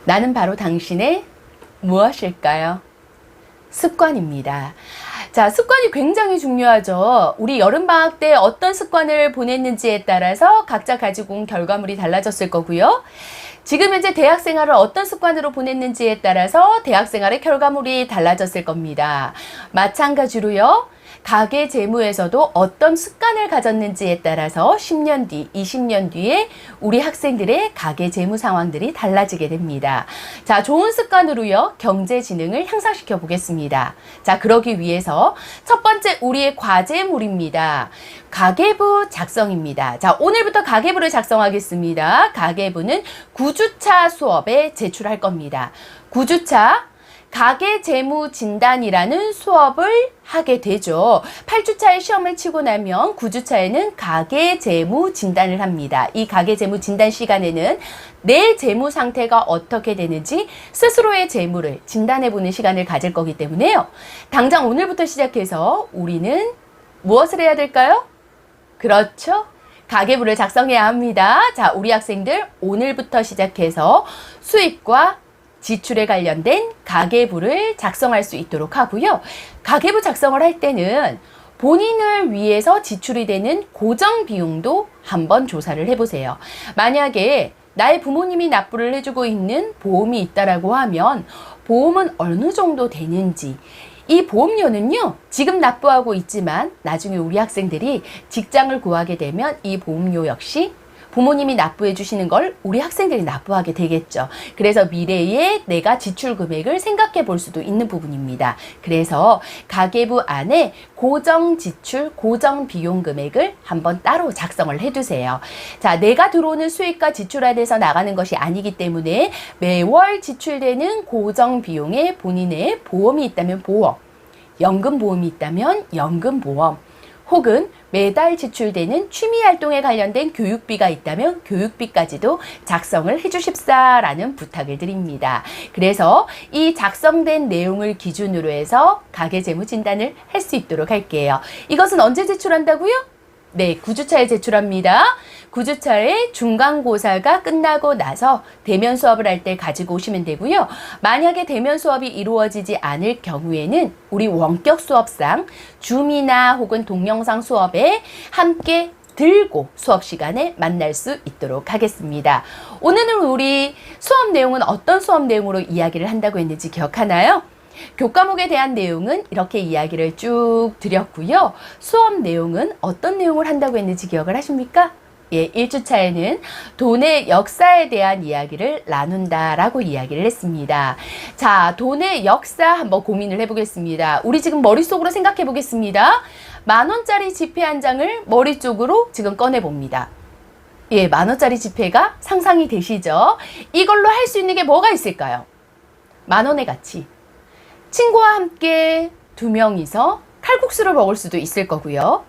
나는 바로 당신의 무엇일까요? 습관입니다. 자, 습관이 굉장히 중요하죠. 우리 여름방학 때 어떤 습관을 보냈는지에 따라서 각자 가지고 온 결과물이 달라졌을 거고요. 지금 현재 대학생활을 어떤 습관으로 보냈는지에 따라서 대학생활의 결과물이 달라졌을 겁니다. 마찬가지로요. 가계 재무에서도 어떤 습관을 가졌는지에 따라서 10년 뒤, 20년 뒤에 우리 학생들의 가계 재무 상황들이 달라지게 됩니다. 자, 좋은 습관으로요, 경제지능을 향상시켜 보겠습니다. 자, 그러기 위해서 첫 번째 우리의 과제물입니다. 가계부 작성입니다. 자, 오늘부터 가계부를 작성하겠습니다. 가계부는 9주차 수업에 제출할 겁니다. 9주차 가계재무진단이라는 수업을 하게 되죠. 8주차에 시험을 치고 나면 9주차에는 가계재무진단을 합니다. 이 가계재무진단 시간에는 내 재무 상태가 어떻게 되는지 스스로의 재무를 진단해보는 시간을 가질 거기 때문에요. 당장 오늘부터 시작해서 우리는 무엇을 해야 될까요? 그렇죠. 가계부를 작성해야 합니다. 자, 우리 학생들 오늘부터 시작해서 수입과 지출에 관련된 가계부를 작성할 수 있도록 하고요. 가계부 작성을 할 때는 본인을 위해서 지출이 되는 고정 비용도 한번 조사를 해보세요. 만약에 나의 부모님이 납부를 해주고 있는 보험이 있다라고 하면 보험은 어느 정도 되는지, 이 보험료는요, 지금 납부하고 있지만 나중에 우리 학생들이 직장을 구하게 되면 이 보험료 역시 부모님이 납부해 주시는 걸 우리 학생들이 납부하게 되겠죠. 그래서 미래에 내가 지출 금액을 생각해 볼 수도 있는 부분입니다. 그래서 가계부 안에 고정 지출, 고정 비용 금액을 한번 따로 작성을 해두세요. 자, 내가 들어오는 수익과 지출 안에서 나가는 것이 아니기 때문에 매월 지출되는 고정 비용에 본인의 보험이 있다면 보험, 연금보험이 있다면 연금보험, 혹은 매달 지출되는 취미활동에 관련된 교육비가 있다면 교육비까지도 작성을 해주십사라는 부탁을 드립니다. 그래서 이 작성된 내용을 기준으로 해서 가계재무진단을 할 수 있도록 할게요. 이것은 언제 제출한다고요? 네, 9주차에 제출합니다. 9주차에 중간고사가 끝나고 나서 대면 수업을 할 때 가지고 오시면 되고요. 만약에 대면 수업이 이루어지지 않을 경우에는 우리 원격 수업상 줌이나 혹은 동영상 수업에 함께 들고 수업 시간에 만날 수 있도록 하겠습니다. 오늘은 우리 수업 내용은 어떤 수업 내용으로 이야기를 한다고 했는지 기억하나요? 교과목에 대한 내용은 이렇게 이야기를 쭉 드렸고요. 수업 내용은 어떤 내용을 한다고 했는지 기억을 하십니까? 예, 1주차에는 돈의 역사에 대한 이야기를 나눈다라고 이야기를 했습니다. 자, 돈의 역사 한번 고민을 해보겠습니다. 우리 지금 머릿속으로 생각해 보겠습니다. 10,000원짜리 지폐 한 장을 머리 쪽으로 지금 꺼내봅니다. 예, 10,000원짜리 지폐가 상상이 되시죠? 이걸로 할 수 있는 게 뭐가 있을까요? 10,000원의 가치. 친구와 함께 2명이서 칼국수를 먹을 수도 있을 거고요.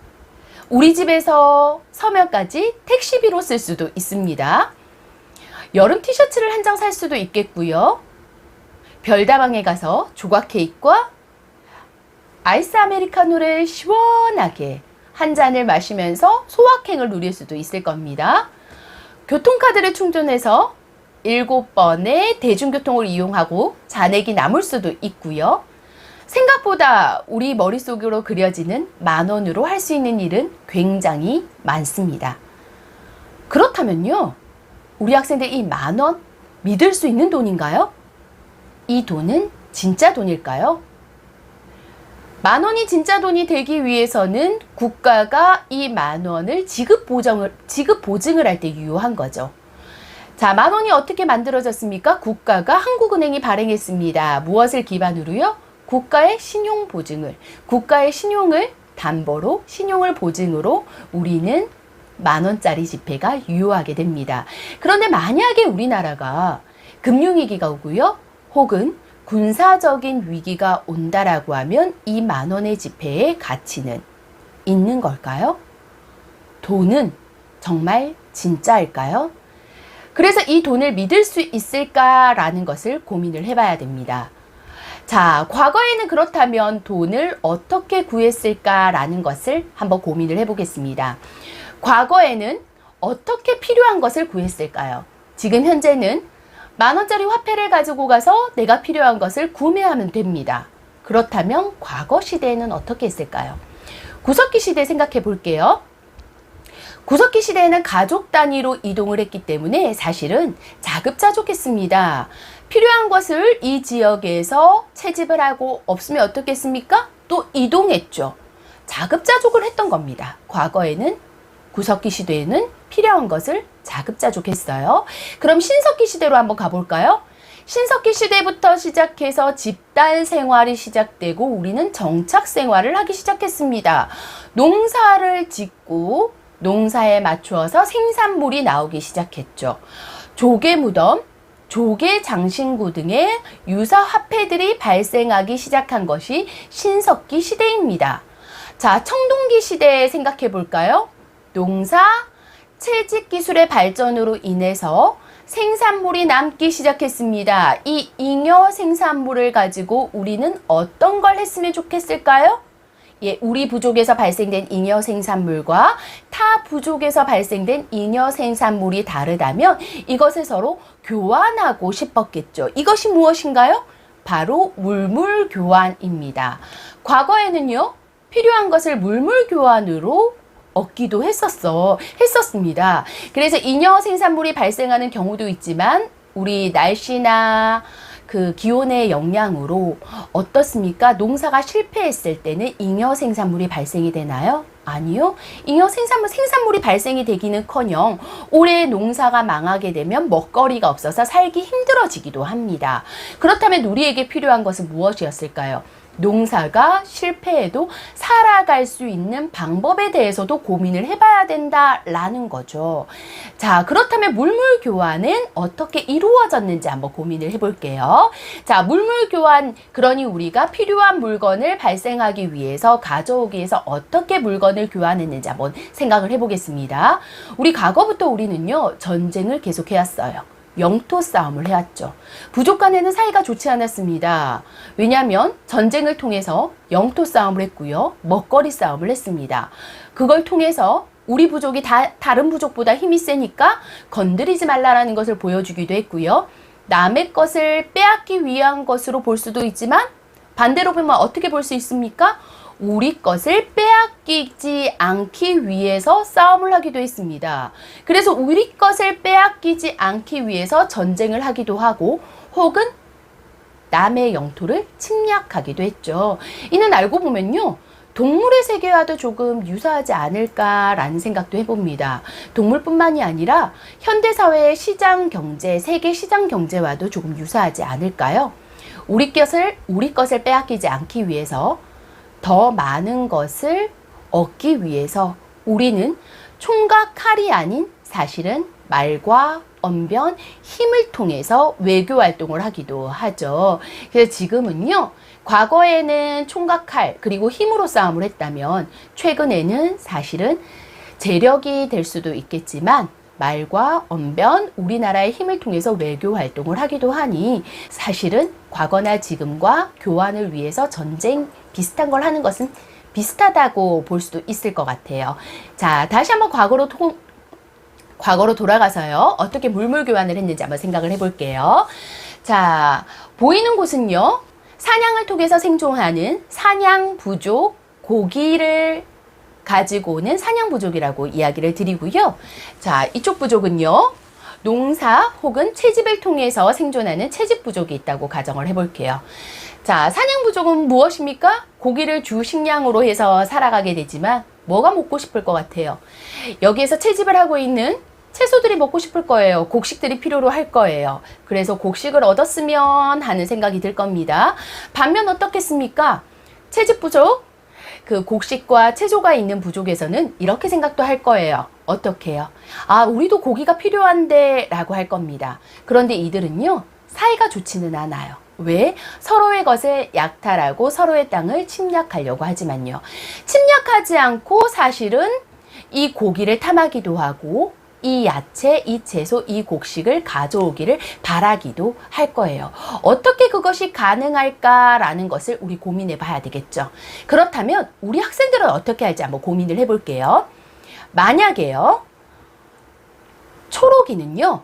우리 집에서 서면까지 택시비로 쓸 수도 있습니다. 여름 티셔츠를 한 장 살 수도 있겠고요. 별다방에 가서 조각 케이크와 아이스 아메리카노를 시원하게 한 잔을 마시면서 소확행을 누릴 수도 있을 겁니다. 교통카드를 충전해서 7번의 대중교통을 이용하고 잔액이 남을 수도 있고요. 생각보다 우리 머릿속으로 그려지는 10,000원으로 할 수 있는 일은 굉장히 많습니다. 그렇다면요, 우리 학생들 이 10,000원 믿을 수 있는 돈인가요? 이 돈은 진짜 돈일까요? 10,000원이 진짜 돈이 되기 위해서는 국가가 이 10,000원을 지급 보증을 할 때 유효한 거죠. 자, 10,000원이 어떻게 만들어졌습니까? 국가가 한국은행이 발행했습니다. 무엇을 기반으로요? 국가의 신용을 담보로, 신용을 보증으로 우리는 10,000원짜리 지폐가 유효하게 됩니다. 그런데 만약에 우리나라가 금융위기가 오고요, 혹은 군사적인 위기가 온다라고 하면 이 10,000원의 지폐의 가치는 있는 걸까요? 돈은 정말 진짜일까요? 그래서 이 돈을 믿을 수 있을까라는 것을 고민을 해봐야 됩니다. 자, 과거에는 그렇다면 돈을 어떻게 구했을까라는 것을 한번 고민을 해보겠습니다. 과거에는 어떻게 필요한 것을 구했을까요? 지금 현재는 10,000원짜리 화폐를 가지고 가서 내가 필요한 것을 구매하면 됩니다. 그렇다면 과거 시대에는 어떻게 했을까요? 구석기 시대 생각해 볼게요. 구석기 시대에는 가족 단위로 이동을 했기 때문에 사실은 자급자족했습니다. 필요한 것을 이 지역에서 채집을 하고 없으면 어떻겠습니까? 또 이동했죠. 자급자족을 했던 겁니다. 과거에는, 구석기 시대에는 필요한 것을 자급자족했어요. 그럼 신석기 시대로 한번 가볼까요? 신석기 시대부터 시작해서 집단 생활이 시작되고 우리는 정착 생활을 하기 시작했습니다. 농사를 짓고 농사에 맞추어서 생산물이 나오기 시작했죠. 조개무덤, 조개장신구 등의 유사 화폐들이 발생하기 시작한 것이 신석기 시대입니다. 자, 청동기 시대 생각해 볼까요? 농사, 채집 기술의 발전으로 인해서 생산물이 남기 시작했습니다. 이 잉여 생산물을 가지고 우리는 어떤 걸 했으면 좋겠을까요? 예, 우리 부족에서 발생된 잉여 생산물과 타 부족에서 발생된 잉여 생산물이 다르다면 이것을 서로 교환하고 싶었겠죠. 이것이 무엇인가요? 바로 물물 교환입니다. 과거에는요, 필요한 것을 물물 교환으로 얻기도 했었습니다. 그래서 잉여 생산물이 발생하는 경우도 있지만 우리 날씨나 그 기온의 영향으로 어떻습니까? 농사가 실패했을 때는 잉여 생산물이 발생이 되나요? 아니요. 잉여 생산물이 발생이 되기는커녕 올해 농사가 망하게 되면 먹거리가 없어서 살기 힘들어지기도 합니다. 그렇다면 우리에게 필요한 것은 무엇이었을까요? 농사가 실패해도 살아갈 수 있는 방법에 대해서도 고민을 해봐야 된다라는 거죠. 자, 그렇다면 물물 교환은 어떻게 이루어졌는지 한번 고민을 해볼게요. 자, 물물 교환, 그러니 우리가 필요한 물건을 발생하기 위해서, 가져오기 위해서 어떻게 물건을 교환했는지 한번 생각을 해보겠습니다. 우리 과거부터 우리는요, 전쟁을 계속해왔어요. 영토 싸움을 해왔죠. 부족 간에는 사이가 좋지 않았습니다. 왜냐하면 전쟁을 통해서 영토 싸움을 했고요. 먹거리 싸움을 했습니다. 그걸 통해서 우리 부족이 다른 부족보다 힘이 세니까 건드리지 말라라는 것을 보여주기도 했고요. 남의 것을 빼앗기 위한 것으로 볼 수도 있지만 반대로 보면 어떻게 볼 수 있습니까? 우리 것을 빼앗기지 않기 위해서 싸움을 하기도 했습니다. 그래서 우리 것을 빼앗기지 않기 위해서 전쟁을 하기도 하고 혹은 남의 영토를 침략하기도 했죠. 이는 알고 보면요, 동물의 세계와도 조금 유사하지 않을까라는 생각도 해봅니다. 동물뿐만이 아니라 현대사회의 시장 경제, 세계 시장 경제와도 조금 유사하지 않을까요? 우리 것을 빼앗기지 않기 위해서, 더 많은 것을 얻기 위해서 우리는 총과 칼이 아닌 사실은 말과 언변, 힘을 통해서 외교 활동을 하기도 하죠. 그래서 지금은요, 과거에는 총과 칼 그리고 힘으로 싸움을 했다면 최근에는 사실은 재력이 될 수도 있겠지만 말과 언변, 우리나라의 힘을 통해서 외교 활동을 하기도 하니 과거나 지금과 교환을 위해서 전쟁 비슷한 걸 하는 것은 비슷하다고 볼 수도 있을 것 같아요. 자, 다시 한번 과거로 돌아가서요, 어떻게 물물 교환을 했는지 한번 생각을 해볼게요. 자, 보이는 곳은요, 사냥을 통해서 생존하는 사냥 부족, 고기를 가지고 오는 사냥 부족이라고 이야기를 드리고요. 자, 이쪽 부족은요, 농사 혹은 채집을 통해서 생존하는 채집 부족이 있다고 가정을 해볼게요. 자, 사냥 부족은 무엇입니까? 고기를 주 식량으로 해서 살아가게 되지만 뭐가 먹고 싶을 것 같아요? 여기에서 채집을 하고 있는 채소들이 먹고 싶을 거예요. 곡식들이 필요로 할 거예요. 그래서 곡식을 얻었으면 하는 생각이 들 겁니다. 반면 어떻겠습니까? 채집 부족, 그 곡식과 채소가 있는 부족에서는 이렇게 생각도 할 거예요. 어떻게 해요? 아, 우리도 고기가 필요한데 라고 할 겁니다. 그런데 이들은요, 사이가 좋지는 않아요. 왜? 서로의 것을 약탈하고 서로의 땅을 침략하려고 하지만요. 침략하지 않고 사실은 이 고기를 탐하기도 하고 이 야채, 이 채소, 이 곡식을 가져오기를 바라기도 할 거예요. 어떻게 그것이 가능할까라는 것을 우리 고민해 봐야 되겠죠. 그렇다면 우리 학생들은 어떻게 할지 한번 고민을 해볼게요. 만약에요, 초록이는요,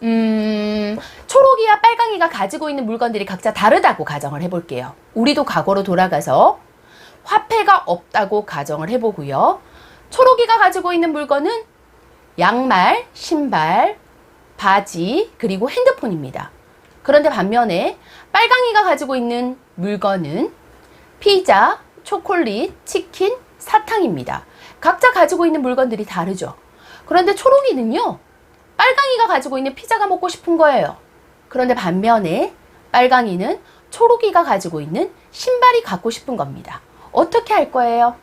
초록이와 빨강이가 가지고 있는 물건들이 각자 다르다고 가정을 해볼게요. 우리도 과거로 돌아가서 화폐가 없다고 가정을 해보고요. 초록이가 가지고 있는 물건은 양말, 신발, 바지, 그리고 핸드폰입니다. 그런데 반면에 빨강이가 가지고 있는 물건은 피자, 초콜릿, 치킨, 사탕입니다. 각자 가지고 있는 물건들이 다르죠. 그런데 초록이는요, 빨강이가 가지고 있는 피자가 먹고 싶은 거예요. 그런데 반면에 빨강이는 초록이가 가지고 있는 신발이 갖고 싶은 겁니다. 어떻게 할 거예요?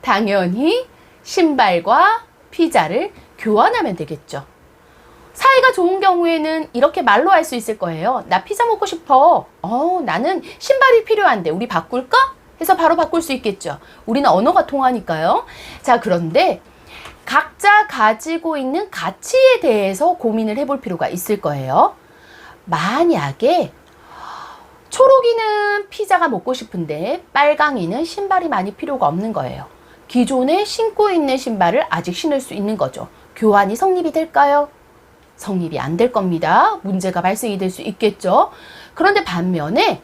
당연히 신발과 피자를 교환하면 되겠죠. 사이가 좋은 경우에는 이렇게 말로 할 수 있을 거예요. 나 피자 먹고 싶어. 나는 신발이 필요한데 우리 바꿀까? 해서 바로 바꿀 수 있겠죠. 우리는 언어가 통하니까요. 자, 그런데 각자 가지고 있는 가치에 대해서 고민을 해볼 필요가 있을 거예요. 만약에 초록이는 피자가 먹고 싶은데 빨강이는 신발이 많이 필요가 없는 거예요. 기존에 신고 있는 신발을 아직 신을 수 있는 거죠. 교환이 성립이 될까요? 성립이 안 될 겁니다. 문제가 발생이 될 수 있겠죠. 그런데 반면에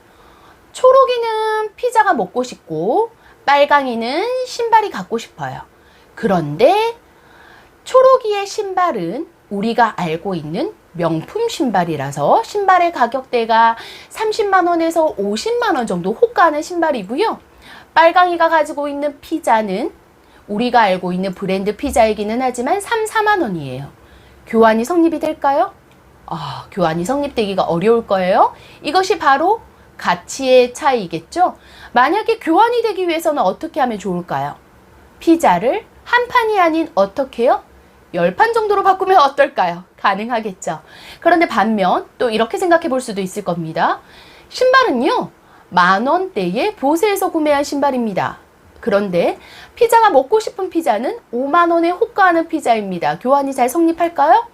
초록이는 피자가 먹고 싶고 빨강이는 신발이 갖고 싶어요. 그런데 초록이의 신발은 우리가 알고 있는 명품 신발이라서 신발의 가격대가 30만 원에서 50만 원 정도 호가하는 신발이고요. 빨강이가 가지고 있는 피자는 우리가 알고 있는 브랜드 피자이기는 하지만 3, 4만 원이에요. 교환이 성립이 될까요? 교환이 성립되기가 어려울 거예요. 이것이 바로 가치의 차이겠죠? 만약에 교환이 되기 위해서는 어떻게 하면 좋을까요? 피자를 한 판이 아닌 어떻게 해요? 10판 정도로 바꾸면 어떨까요? 가능하겠죠. 그런데 반면 또 이렇게 생각해 볼 수도 있을 겁니다. 신발은요, 10,000원대에 보세에서 구매한 신발입니다. 그런데 피자가 먹고 싶은 피자는 5만 원에 호가하는 피자입니다. 교환이 잘 성립할까요?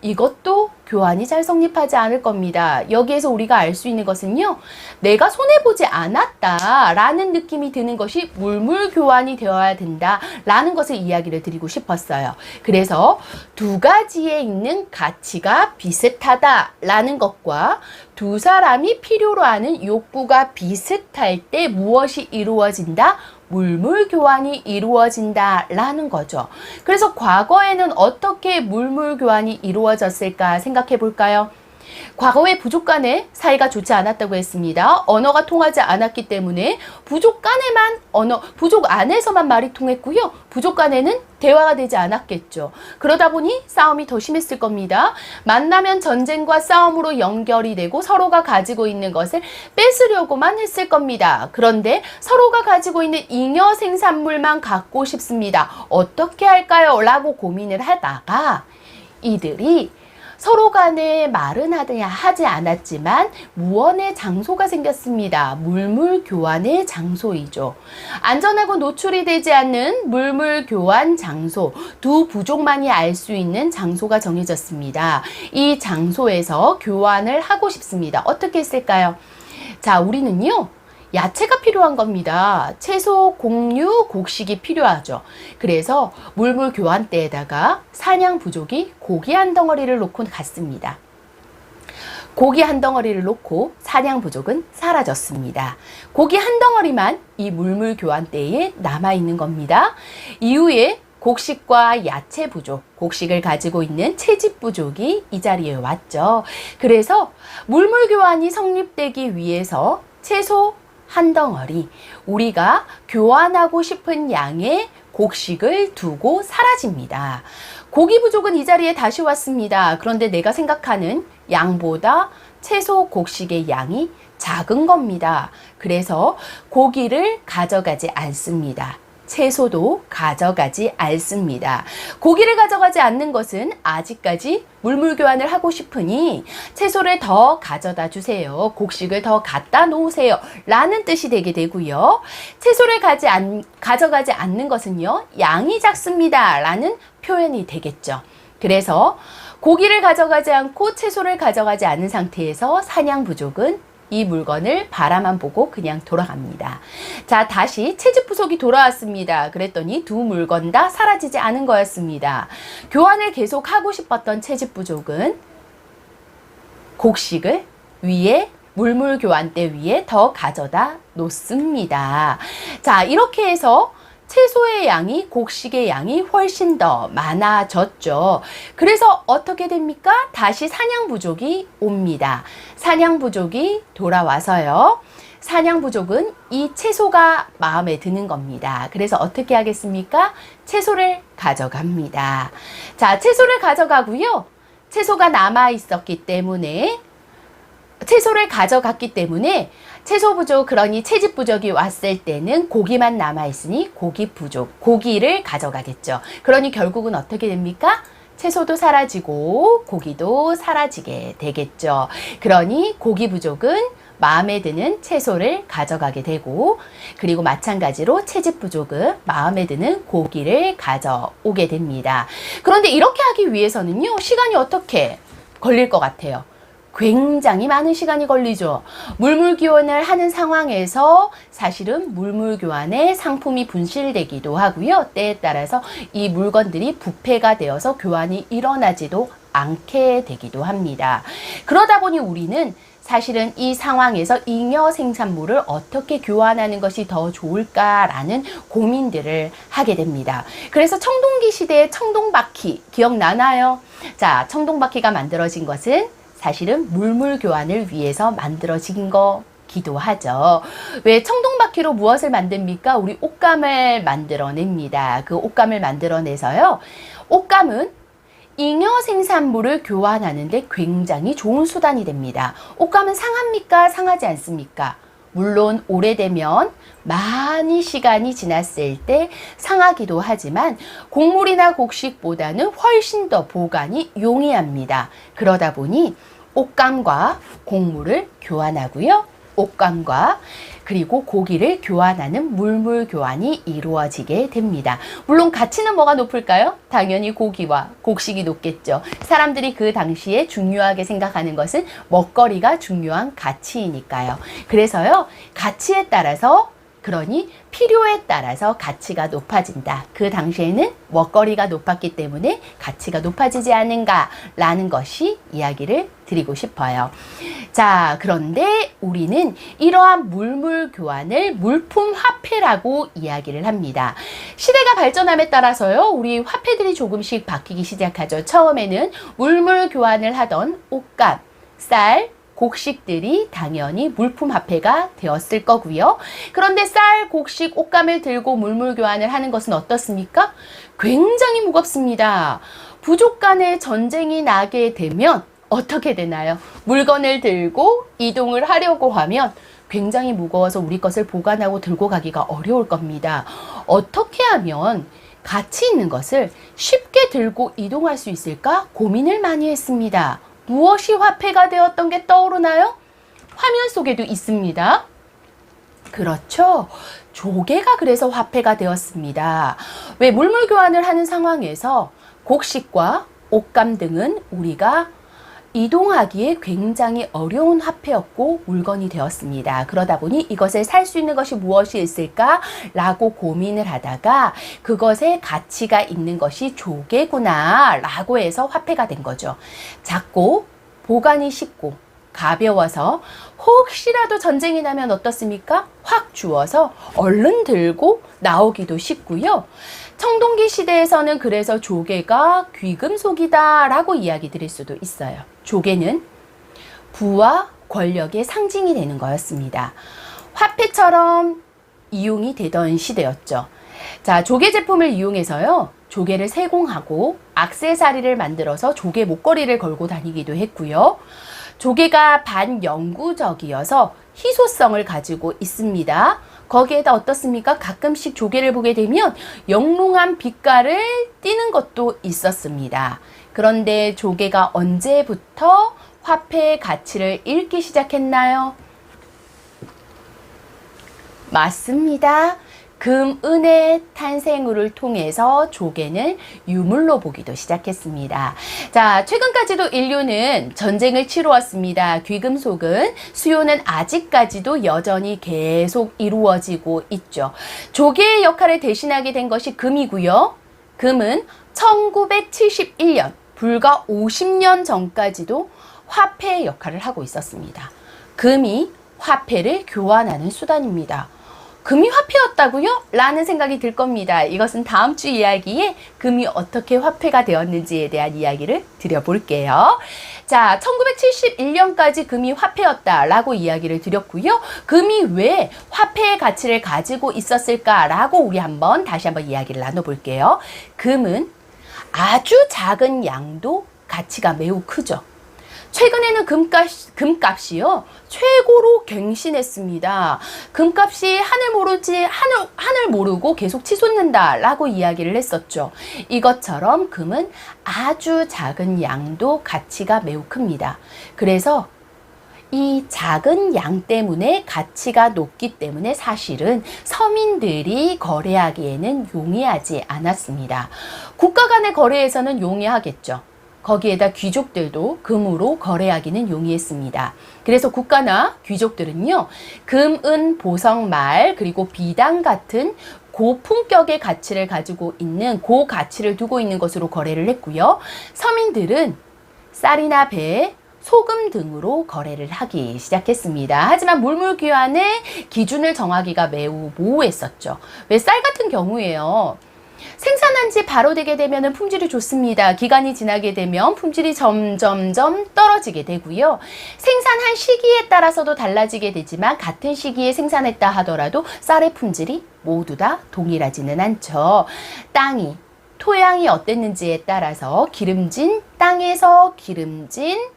이것도 교환이 잘 성립하지 않을 겁니다. 여기에서 우리가 알 수 있는 것은요, 내가 손해보지 않았다라는 느낌이 드는 것이 물물 교환이 되어야 된다라는 것을 이야기를 드리고 싶었어요. 그래서 두 가지에 있는 가치가 비슷하다라는 것과 두 사람이 필요로 하는 욕구가 비슷할 때 무엇이 이루어진다? 물물 교환이 이루어진다라는 거죠. 그래서 과거에는 어떻게 물물 교환이 이루어졌을까 생각해 볼까요? 과거에 부족 간의 사이가 좋지 않았다고 했습니다. 언어가 통하지 않았기 때문에 부족 간에만 부족 안에서만 말이 통했고요. 부족 간에는 대화가 되지 않았겠죠. 그러다 보니 싸움이 더 심했을 겁니다. 만나면 전쟁과 싸움으로 연결이 되고 서로가 가지고 있는 것을 뺏으려고만 했을 겁니다. 그런데 서로가 가지고 있는 잉여 생산물만 갖고 싶습니다. 어떻게 할까요? 라고 고민을 하다가 이들이 서로 간에 말은 하지 않았지만 무언의 장소가 생겼습니다. 물물 교환의 장소이죠. 안전하고 노출이 되지 않는 물물 교환 장소, 두 부족만이 알 수 있는 장소가 정해졌습니다. 이 장소에서 교환을 하고 싶습니다. 어떻게 했을까요? 자, 우리는요. 야채가 필요한 겁니다. 채소, 곡류, 곡식이 필요하죠. 그래서 물물 교환대에다가 사냥 부족이 고기 한 덩어리를 놓고 갔습니다. 고기 한 덩어리를 놓고 사냥 부족은 사라졌습니다. 고기 한 덩어리만 이 물물 교환대에 남아있는 겁니다. 이후에 곡식과 야채 부족, 곡식을 가지고 있는 채집 부족이 이 자리에 왔죠. 그래서 물물 교환이 성립되기 위해서 채소 한 덩어리, 우리가 교환하고 싶은 양의 곡식을 두고 사라집니다. 고기 부족은 이 자리에 다시 왔습니다. 그런데 내가 생각하는 양보다 채소 곡식의 양이 작은 겁니다. 그래서 고기를 가져가지 않습니다. 채소도 가져가지 않습니다. 고기를 가져가지 않는 것은 아직까지 물물 교환을 하고 싶으니 채소를 더 가져다 주세요. 곡식을 더 갖다 놓으세요. 라는 뜻이 되게 되고요. 채소를 가져가지 않는 것은요. 양이 작습니다. 라는 표현이 되겠죠. 그래서 고기를 가져가지 않고 채소를 가져가지 않은 상태에서 사냥 부족은 이 물건을 바라만 보고 그냥 돌아갑니다. 자, 다시 채집 부족이 돌아왔습니다. 그랬더니 두 물건 다 사라지지 않은 거였습니다. 교환을 계속 하고 싶었던 채집 부족은 곡식을 위에 물물 교환대 위에 더 가져다 놓습니다. 자, 이렇게 해서 채소의 양이 곡식의 양이 훨씬 더 많아졌죠. 그래서 어떻게 됩니까? 다시 사냥 부족이 옵니다. 사냥 부족이 돌아와서요. 사냥 부족은 이 채소가 마음에 드는 겁니다. 그래서 어떻게 하겠습니까? 채소를 가져갑니다. 자, 채소를 가져가고요. 채소가 남아 있었기 때문에 채소를 가져갔기 때문에 채소 부족, 그러니 채집 부족이 왔을 때는 고기만 남아있으니 고기 부족, 고기를 가져가겠죠. 그러니 결국은 어떻게 됩니까? 채소도 사라지고 고기도 사라지게 되겠죠. 그러니 고기 부족은 마음에 드는 채소를 가져가게 되고, 그리고 마찬가지로 채집 부족은 마음에 드는 고기를 가져오게 됩니다. 그런데 이렇게 하기 위해서는요, 시간이 어떻게 걸릴 것 같아요? 굉장히 많은 시간이 걸리죠. 물물 교환을 하는 상황에서 사실은 물물 교환에 상품이 분실되기도 하고요. 때에 따라서 이 물건들이 부패가 되어서 교환이 일어나지도 않게 되기도 합니다. 그러다 보니 우리는 사실은 이 상황에서 잉여 생산물을 어떻게 교환하는 것이 더 좋을까라는 고민들을 하게 됩니다. 그래서 청동기 시대의 청동바퀴 기억나나요? 자, 청동바퀴가 만들어진 것은 사실은 물물 교환을 위해서 만들어진 거기도 하죠. 왜 청동바퀴로 무엇을 만듭니까? 우리 옷감을 만들어냅니다. 그 옷감을 만들어내서요. 옷감은 잉여 생산물을 교환하는데 굉장히 좋은 수단이 됩니다. 옷감은 상합니까? 상하지 않습니까? 물론 오래되면 많이 시간이 지났을 때 상하기도 하지만 곡물이나 곡식보다는 훨씬 더 보관이 용이합니다. 그러다 보니 옷감과 곡물을 교환하고요. 옷감과 그리고 고기를 교환하는 물물 교환이 이루어지게 됩니다. 물론 가치는 뭐가 높을까요? 당연히 고기와 곡식이 높겠죠. 사람들이 그 당시에 중요하게 생각하는 것은 먹거리가 중요한 가치이니까요. 그래서요, 가치에 따라서 그러니 필요에 따라서 가치가 높아진다. 그 당시에는 먹거리가 높았기 때문에 가치가 높아지지 않은가라는 것이 이야기를 드리고 싶어요. 자, 그런데 우리는 이러한 물물 교환을 물품 화폐라고 이야기를 합니다. 시대가 발전함에 따라서요, 우리 화폐들이 조금씩 바뀌기 시작하죠. 처음에는 물물 교환을 하던 옷값, 쌀, 곡식들이 당연히 물품 화폐가 되었을 거고요. 그런데 쌀, 곡식, 옷감을 들고 물물 교환을 하는 것은 어떻습니까? 굉장히 무겁습니다. 부족 간의 전쟁이 나게 되면 어떻게 되나요? 물건을 들고 이동을 하려고 하면 굉장히 무거워서 우리 것을 보관하고 들고 가기가 어려울 겁니다. 어떻게 하면 가치 있는 것을 쉽게 들고 이동할 수 있을까 고민을 많이 했습니다. 무엇이 화폐가 되었던 게 떠오르나요? 화면 속에도 있습니다. 그렇죠. 조개가 그래서 화폐가 되었습니다. 왜 물물 교환을 하는 상황에서 곡식과 옷감 등은 우리가 이동하기에 굉장히 어려운 화폐였고 물건이 되었습니다. 그러다 보니 이것을 살 수 있는 것이 무엇이 있을까라고 고민을 하다가 그것에 가치가 있는 것이 조개구나라고 해서 화폐가 된 거죠. 작고 보관이 쉽고 가벼워서 혹시라도 전쟁이 나면 어떻습니까? 확 주워서 얼른 들고 나오기도 쉽고요. 청동기 시대에서는 그래서 조개가 귀금속이다 라고 이야기 드릴 수도 있어요. 조개는 부와 권력의 상징이 되는 거였습니다. 화폐처럼 이용이 되던 시대였죠. 자, 조개 제품을 이용해서요, 조개를 세공하고 액세서리를 만들어서 조개 목걸이를 걸고 다니기도 했고요. 조개가 반영구적이어서 희소성을 가지고 있습니다. 거기에다 어떻습니까? 가끔씩 조개를 보게 되면 영롱한 빛깔을 띠는 것도 있었습니다. 그런데 조개가 언제부터 화폐의 가치를 잃기 시작했나요? 맞습니다. 금, 은의 탄생을 통해서 조개는 유물로 보기도 시작했습니다. 자, 최근까지도 인류는 전쟁을 치루었습니다. 귀금속은 수요는 아직까지도 여전히 계속 이루어지고 있죠. 조개의 역할을 대신하게 된 것이 금이고요. 금은 1971년, 불과 50년 전까지도 화폐의 역할을 하고 있었습니다. 금이 화폐를 교환하는 수단입니다. 금이 화폐였다고요? 라는 생각이 들 겁니다. 이것은 다음 주 이야기에 금이 어떻게 화폐가 되었는지에 대한 이야기를 드려볼게요. 자, 1971년까지 금이 화폐였다라고 이야기를 드렸고요. 금이 왜 화폐의 가치를 가지고 있었을까라고 우리 다시 한번 이야기를 나눠볼게요. 금은 아주 작은 양도 가치가 매우 크죠. 최근에는 금값이요, 최고로 갱신했습니다. 금값이 하늘 모르고 계속 치솟는다 라고 이야기를 했었죠. 이것처럼 금은 아주 작은 양도 가치가 매우 큽니다. 그래서 이 작은 양 때문에 가치가 높기 때문에 사실은 서민들이 거래하기에는 용이하지 않았습니다. 국가 간의 거래에서는 용이하겠죠. 거기에다 귀족들도 금으로 거래하기는 용이했습니다. 그래서 국가나 귀족들은요, 금, 은, 보석, 말, 그리고 비단 같은 고품격의 가치를 가지고 있는 고가치를 두고 있는 것으로 거래를 했고요. 서민들은 쌀이나 배, 소금 등으로 거래를 하기 시작했습니다. 하지만 물물교환의 기준을 정하기가 매우 모호했었죠. 왜 쌀 같은 경우에요, 생산한 지 바로 되게 되면 품질이 좋습니다. 기간이 지나게 되면 품질이 점점점 떨어지게 되고요. 생산한 시기에 따라서도 달라지게 되지만 같은 시기에 생산했다 하더라도 쌀의 품질이 모두 다 동일하지는 않죠. 토양이 어땠는지에 따라서 기름진 땅에서 기름진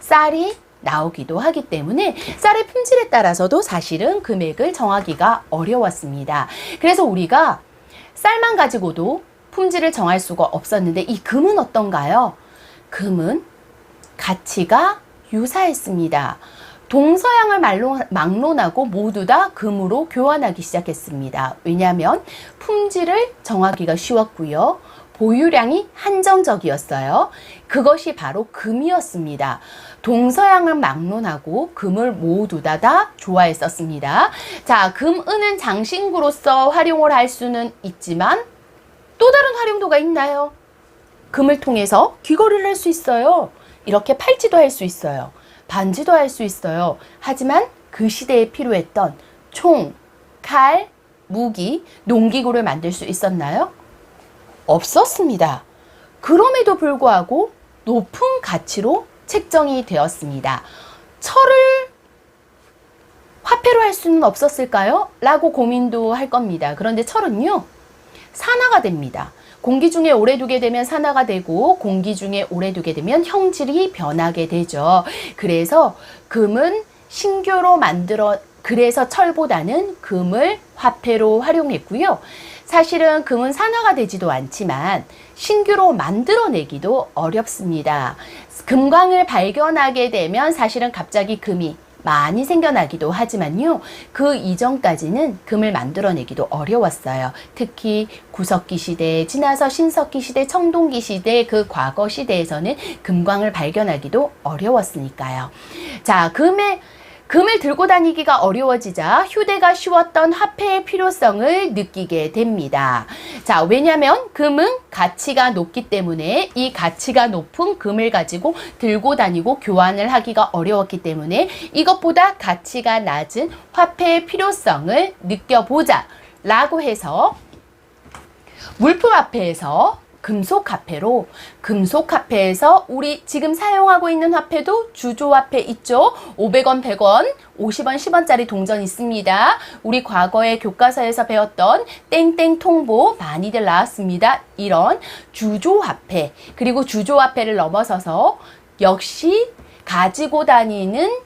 쌀이 나오기도 하기 때문에 쌀의 품질에 따라서도 사실은 금액을 정하기가 어려웠습니다. 그래서 우리가 쌀만 가지고도 품질을 정할 수가 없었는데 이 금은 어떤가요? 금은 가치가 유사했습니다. 동서양을 막론하고 모두 다 금으로 교환하기 시작했습니다. 왜냐하면 품질을 정하기가 쉬웠고요. 보유량이 한정적이었어요. 그것이 바로 금이었습니다. 동서양을 막론하고 금을 모두 다 좋아했었습니다. 자, 금, 은은 장신구로서 활용을 할 수는 있지만 또 다른 활용도가 있나요? 금을 통해서 귀걸이를 할 수 있어요. 이렇게 팔찌도 할 수 있어요. 반지도 할 수 있어요. 하지만 그 시대에 필요했던 총, 칼, 무기, 농기구를 만들 수 있었나요? 없었습니다. 그럼에도 불구하고 높은 가치로 책정이 되었습니다. 철을 화폐로 할 수는 없었을까요? 라고 고민도 할 겁니다. 그런데 철은요, 산화가 됩니다. 공기 중에 오래 두게 되면 산화가 되고 공기 중에 오래 두게 되면 형질이 변하게 되죠. 그래서 금은 신규로 그래서 철보다는 금을 화폐로 활용했고요. 사실은 금은 산화가 되지도 않지만 신규로 만들어내기도 어렵습니다. 금광을 발견하게 되면 사실은 갑자기 금이 많이 생겨나기도 하지만요. 그 이전까지는 금을 만들어내기도 어려웠어요. 특히 구석기 시대, 지나서 신석기 시대, 청동기 시대, 그 과거 시대에서는 금광을 발견하기도 어려웠으니까요. 자, 금을 들고 다니기가 어려워지자 휴대가 쉬웠던 화폐의 필요성을 느끼게 됩니다. 자, 왜냐하면 금은 가치가 높기 때문에 이 가치가 높은 금을 가지고 들고 다니고 교환을 하기가 어려웠기 때문에 이것보다 가치가 낮은 화폐의 필요성을 느껴보자 라고 해서 물품화폐에서 금속화폐에서 우리 지금 사용하고 있는 화폐도 주조화폐 있죠? 500원, 100원, 50원, 10원짜리 동전 있습니다. 우리 과거에 교과서에서 배웠던 땡땡 통보 많이들 나왔습니다. 이런 주조화폐, 그리고 주조화폐를 넘어서서 역시 가지고 다니는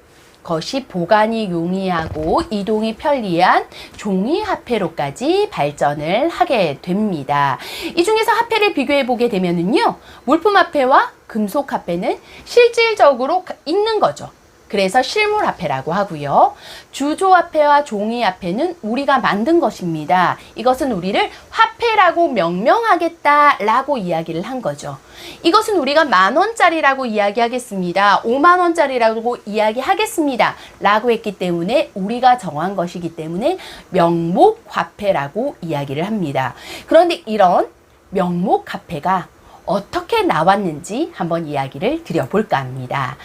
것이 보관이 용이하고 이동이 편리한 종이화폐로까지 발전을 하게 됩니다. 이 중에서 화폐를 비교해 보게 되면은요, 물품화폐와 금속화폐는 실질적으로 있는 거죠. 그래서 실물화폐라고 하고요. 주조화폐와 종이화폐는 우리가 만든 것입니다. 이것은 우리를 화폐라고 명명하겠다라고 이야기를 한 거죠. 이것은 우리가 10,000원짜리라고 이야기하겠습니다. 50,000원짜리라고 이야기하겠습니다. 라고 했기 때문에 우리가 정한 것이기 때문에 명목화폐라고 이야기를 합니다. 그런데 이런 명목화폐가 어떻게 나왔는지 한번 이야기를 드려볼까 합니다.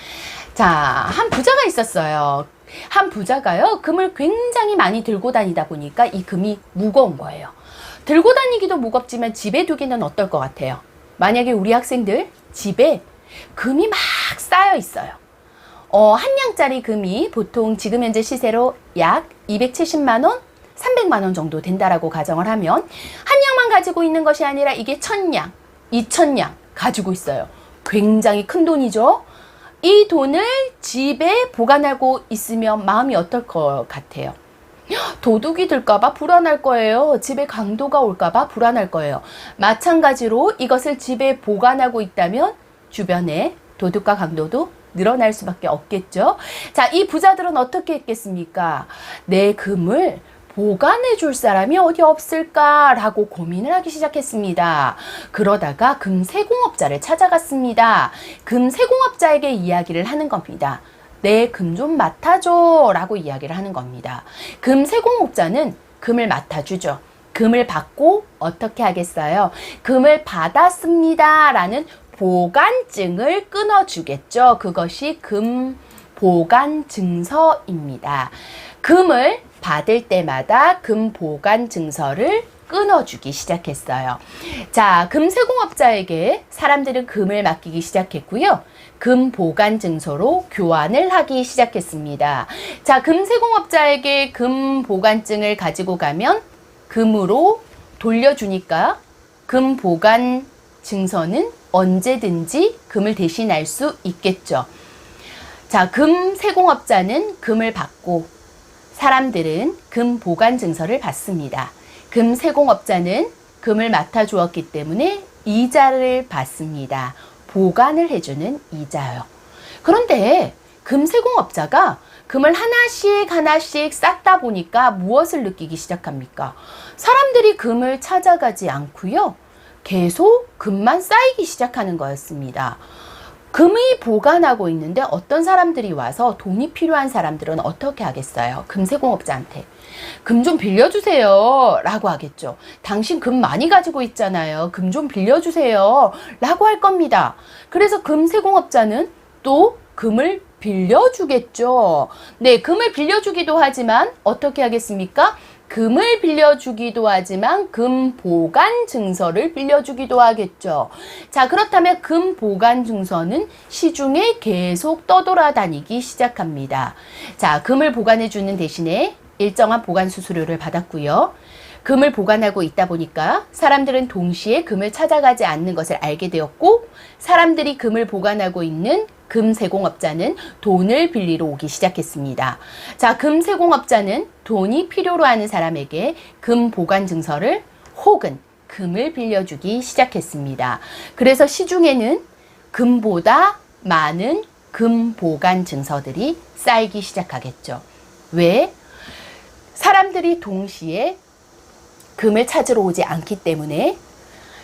자, 한 부자가 있었어요. 한 부자가요, 금을 굉장히 많이 들고 다니다 보니까 이 금이 무거운 거예요. 들고 다니기도 무겁지만 집에 두기는 어떨 것 같아요? 만약에 우리 학생들 집에 금이 막 쌓여 있어요. 한 냥짜리 금이 보통 지금 현재 시세로 약 270만 원, 300만 원 정도 된다라고 가정을 하면 한 냥만 가지고 있는 것이 아니라 이게 1,000냥, 2,000냥 가지고 있어요. 굉장히 큰 돈이죠. 이 돈을 집에 보관하고 있으면 마음이 어떨 것 같아요? 도둑이 들까봐 불안할 거예요. 집에 강도가 올까봐 불안할 거예요. 마찬가지로 이것을 집에 보관하고 있다면 주변에 도둑과 강도도 늘어날 수밖에 없겠죠. 자, 이 부자들은 어떻게 했겠습니까? 내 금을 보관해 줄 사람이 어디 없을까라고 고민을 하기 시작했습니다. 그러다가 금세공업자를 찾아갔습니다. 금세공업자에게 이야기를 하는 겁니다. 내 금 좀 맡아줘 라고 이야기를 하는 겁니다. 금세공업자는 금을 맡아주죠. 금을 받고 어떻게 하겠어요? 금을 받았습니다 라는 보관증을 끊어주겠죠. 그것이 금 보관증서입니다. 금을 받을 때마다 금 보관 증서를 끊어주기 시작했어요. 자, 금세공업자에게 사람들은 금을 맡기기 시작했고요. 금 보관 증서로 교환을 하기 시작했습니다. 자, 금세공업자에게 금 보관증을 가지고 가면 금으로 돌려주니까 금 보관 증서는 언제든지 금을 대신할 수 있겠죠. 자, 금세공업자는 금을 받고 사람들은 금 보관 증서를 받습니다. 금세공업자는 금을 맡아 주었기 때문에 이자를 받습니다. 보관을 해주는 이자요. 그런데 금세공업자가 금을 하나씩 쌓다 보니까 무엇을 느끼기 시작합니까? 사람들이 금을 찾아가지 않고요. 계속 금만 쌓이기 시작하는 거였습니다. 금이 보관하고 있는데 어떤 사람들이 와서 돈이 필요한 사람들은 어떻게 하겠어요? 금세공업자한테 금 좀 빌려주세요 라고 하겠죠. 당신 금 많이 가지고 있잖아요. 금 좀 빌려주세요 라고 할 겁니다. 그래서 금세공업자는 또 금을 빌려주겠죠. 네, 금을 빌려주기도 하지만 어떻게 하겠습니까? 금을 빌려주기도 하지만 금 보관 증서를 빌려주기도 하겠죠. 자, 그렇다면 금 보관 증서는 시중에 계속 떠돌아다니기 시작합니다. 자, 금을 보관해 주는 대신에 일정한 보관 수수료를 받았고요. 금을 보관하고 있다 보니까 사람들은 동시에 금을 찾아가지 않는 것을 알게 되었고, 사람들이 금을 보관하고 있는 금세공업자는 돈을 빌리러 오기 시작했습니다. 자, 금세공업자는 돈이 필요로 하는 사람에게 금 보관 증서를 혹은 금을 빌려주기 시작했습니다. 그래서 시중에는 금보다 많은 금 보관 증서들이 쌓이기 시작하겠죠. 왜? 사람들이 동시에 금을 찾으러 오지 않기 때문에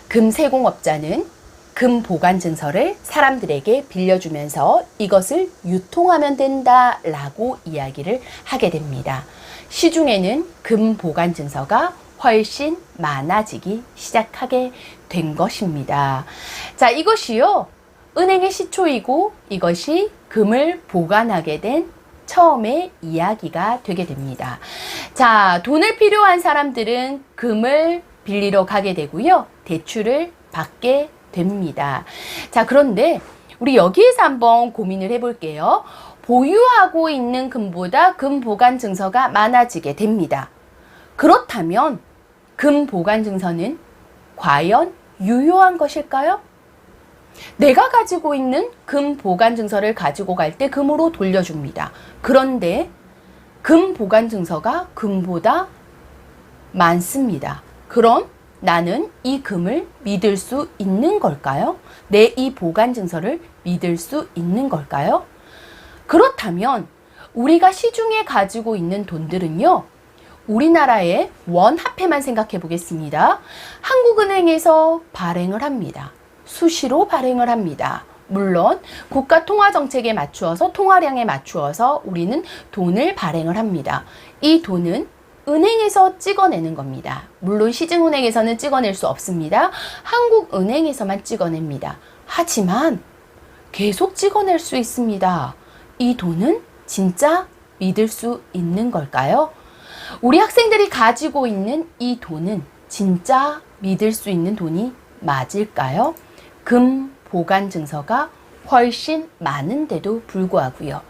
금세공업자는 금 보관 증서를 사람들에게 빌려주면서 이것을 유통하면 된다라고 이야기를 하게 됩니다. 시중에는 금 보관 증서가 훨씬 많아지기 시작하게 된 것입니다. 자, 이것이요, 은행의 시초이고 이것이 금을 보관하게 된 처음의 이야기가 되게 됩니다. 자, 돈을 필요한 사람들은 금을 빌리러 가게 되고요. 대출을 받게 됩니다. 자, 그런데 우리 여기에서 한번 고민을 해볼게요. 보유하고 있는 금보다 금 보관 증서가 많아지게 됩니다. 그렇다면 금 보관 증서는 과연 유효한 것일까요? 내가 가지고 있는 금 보관 증서를 가지고 갈 때 금으로 돌려줍니다. 그런데 금 보관 증서가 금보다 많습니다. 그럼 나는 이 금을 믿을 수 있는 걸까요? 내 이 보관 증서를 믿을 수 있는 걸까요? 그렇다면 우리가 시중에 가지고 있는 돈들은요, 우리나라의 원화폐만 생각해 보겠습니다. 한국은행에서 발행을 합니다. 수시로 발행을 합니다. 물론 국가 통화 정책에 맞추어서, 통화량에 맞추어서 우리는 돈을 발행을 합니다. 이 돈은 은행에서 찍어내는 겁니다. 물론 시중은행에서는 찍어낼 수 없습니다. 한국은행에서만 찍어냅니다. 하지만 계속 찍어낼 수 있습니다. 이 돈은 진짜 믿을 수 있는 걸까요? 우리 학생들이 가지고 있는 이 돈은 진짜 믿을 수 있는 돈이 맞을까요? 금 보관 증서가 훨씬 많은데도 불구하고요.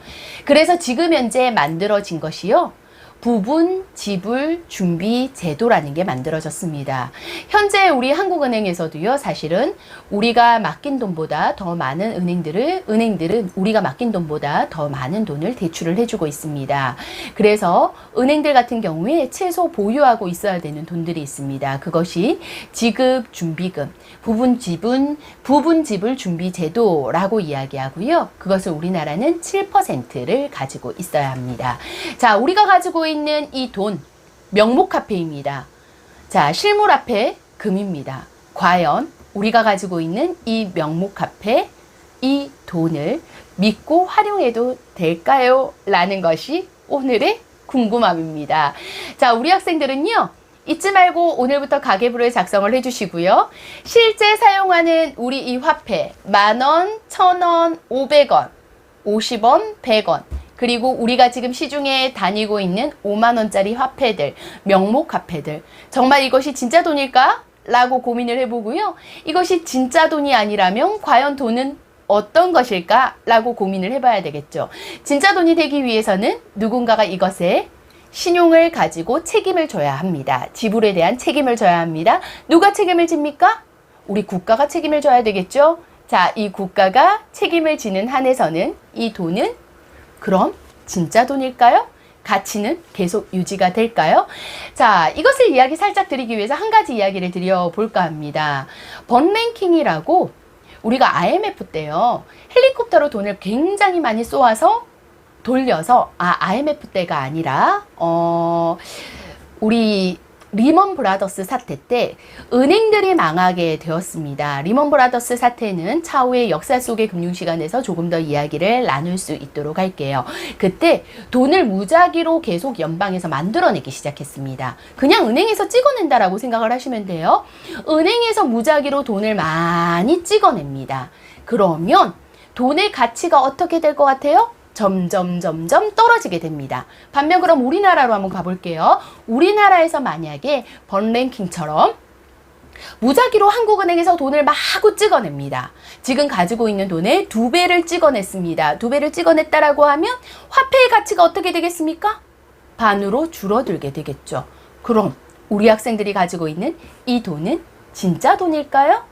그래서 지금 현재 만들어진 것이요, 부분 지불 준비 제도라는 게 만들어졌습니다. 현재 우리 한국은행에서도요, 사실은 우리가 맡긴 돈보다 더 많은 은행들은 우리가 맡긴 돈보다 더 많은 돈을 대출을 해주고 있습니다. 그래서 은행들 같은 경우에 최소 보유하고 있어야 되는 돈들이 있습니다. 그것이 지급 준비금, 부분 지불 준비 제도라고 이야기하고요. 그것을 우리나라는 7%를 가지고 있어야 합니다. 자, 우리가 가지고 있는 이 돈, 명목화폐입니다. 자, 실물화폐 금입니다. 과연 우리가 가지고 있는 이 명목화폐, 이 돈을 믿고 활용해도 될까요? 라는 것이 오늘의 궁금함입니다. 자, 우리 학생들은요, 잊지 말고 오늘부터 가계부를 작성을 해주시고요. 실제 사용하는 우리 이 화폐, 10,000원, 1,000원, 500원, 50원, 100원, 그리고 우리가 지금 시중에 다니고 있는 5만 원짜리 화폐들, 명목 화폐들, 정말 이것이 진짜 돈일까? 라고 고민을 해보고요. 이것이 진짜 돈이 아니라면 과연 돈은 어떤 것일까? 라고 고민을 해봐야 되겠죠. 진짜 돈이 되기 위해서는 누군가가 이것에 신용을 가지고 책임을 져야 합니다. 지불에 대한 책임을 져야 합니다. 누가 책임을 집니까? 우리 국가가 책임을 져야 되겠죠. 자, 이 국가가 책임을 지는 한에서는 이 돈은 그럼 진짜 돈일까요? 가치는 계속 유지가 될까요? 자, 이것을 이야기 살짝 드리기 위해서 한 가지 이야기를 드려볼까 합니다. 번랭킹이라고 우리가 IMF 때요, 헬리콥터로 돈을 굉장히 많이 쏘아서 돌려서, IMF 때가 아니라 우리 리먼 브라더스 사태 때 은행들이 망하게 되었습니다. 리먼 브라더스 사태는 차후의 역사 속의 금융 시간에서 조금 더 이야기를 나눌 수 있도록 할게요. 그때 돈을 무작위로 계속 연방에서 만들어내기 시작했습니다. 그냥 은행에서 찍어낸다라고 생각을 하시면 돼요. 은행에서 무작위로 돈을 많이 찍어냅니다. 그러면 돈의 가치가 어떻게 될 것 같아요? 점점 떨어지게 됩니다. 반면 그럼 우리나라로 한번 가볼게요. 우리나라에서 만약에 번랭킹처럼 무작위로 한국은행에서 돈을 마구 찍어냅니다. 지금 가지고 있는 돈의 2배를 찍어냈습니다. 2배를 찍어냈다라고 하면 화폐의 가치가 어떻게 되겠습니까? 반으로 줄어들게 되겠죠. 그럼 우리 학생들이 가지고 있는 이 돈은 진짜 돈일까요?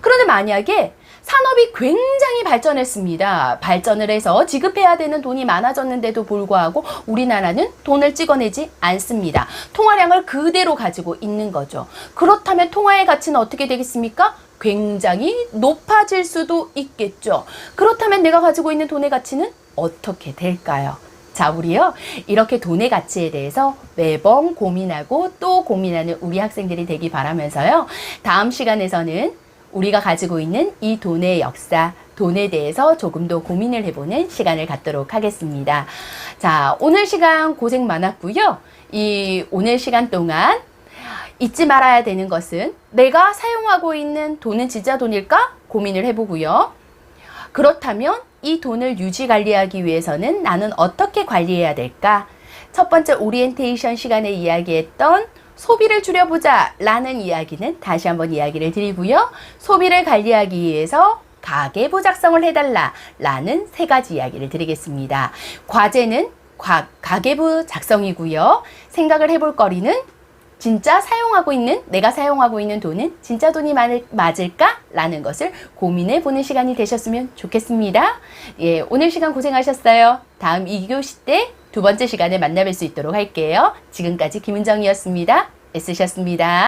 그런데 만약에 산업이 굉장히 발전했습니다. 발전을 해서 지급해야 되는 돈이 많아졌는데도 불구하고 우리나라는 돈을 찍어내지 않습니다. 통화량을 그대로 가지고 있는 거죠. 그렇다면 통화의 가치는 어떻게 되겠습니까? 굉장히 높아질 수도 있겠죠. 그렇다면 내가 가지고 있는 돈의 가치는 어떻게 될까요? 자, 우리요, 이렇게 돈의 가치에 대해서 매번 고민하고 또 고민하는 우리 학생들이 되기 바라면서요. 다음 시간에서는 우리가 가지고 있는 이 돈의 역사, 돈에 대해서 조금 더 고민을 해보는 시간을 갖도록 하겠습니다. 자, 오늘 시간 고생 많았고요. 이 오늘 시간 동안 잊지 말아야 되는 것은 내가 사용하고 있는 돈은 진짜 돈일까? 고민을 해보고요. 그렇다면 이 돈을 유지 관리하기 위해서는 나는 어떻게 관리해야 될까? 첫 번째 오리엔테이션 시간에 이야기했던 소비를 줄여보자 라는 이야기는 다시 한번 이야기를 드리고요. 소비를 관리하기 위해서 가계부 작성을 해달라 라는 3가지 이야기를 드리겠습니다. 과제는 가계부 작성이고요. 생각을 해볼 거리는 진짜 사용하고 있는, 내가 사용하고 있는 돈은 진짜 돈이 맞을까? 라는 것을 고민해 보는 시간이 되셨으면 좋겠습니다. 예, 오늘 시간 고생하셨어요. 다음 2교시 때 2번째 시간에 만나뵐 수 있도록 할게요. 지금까지 김은정이었습니다. 애쓰셨습니다.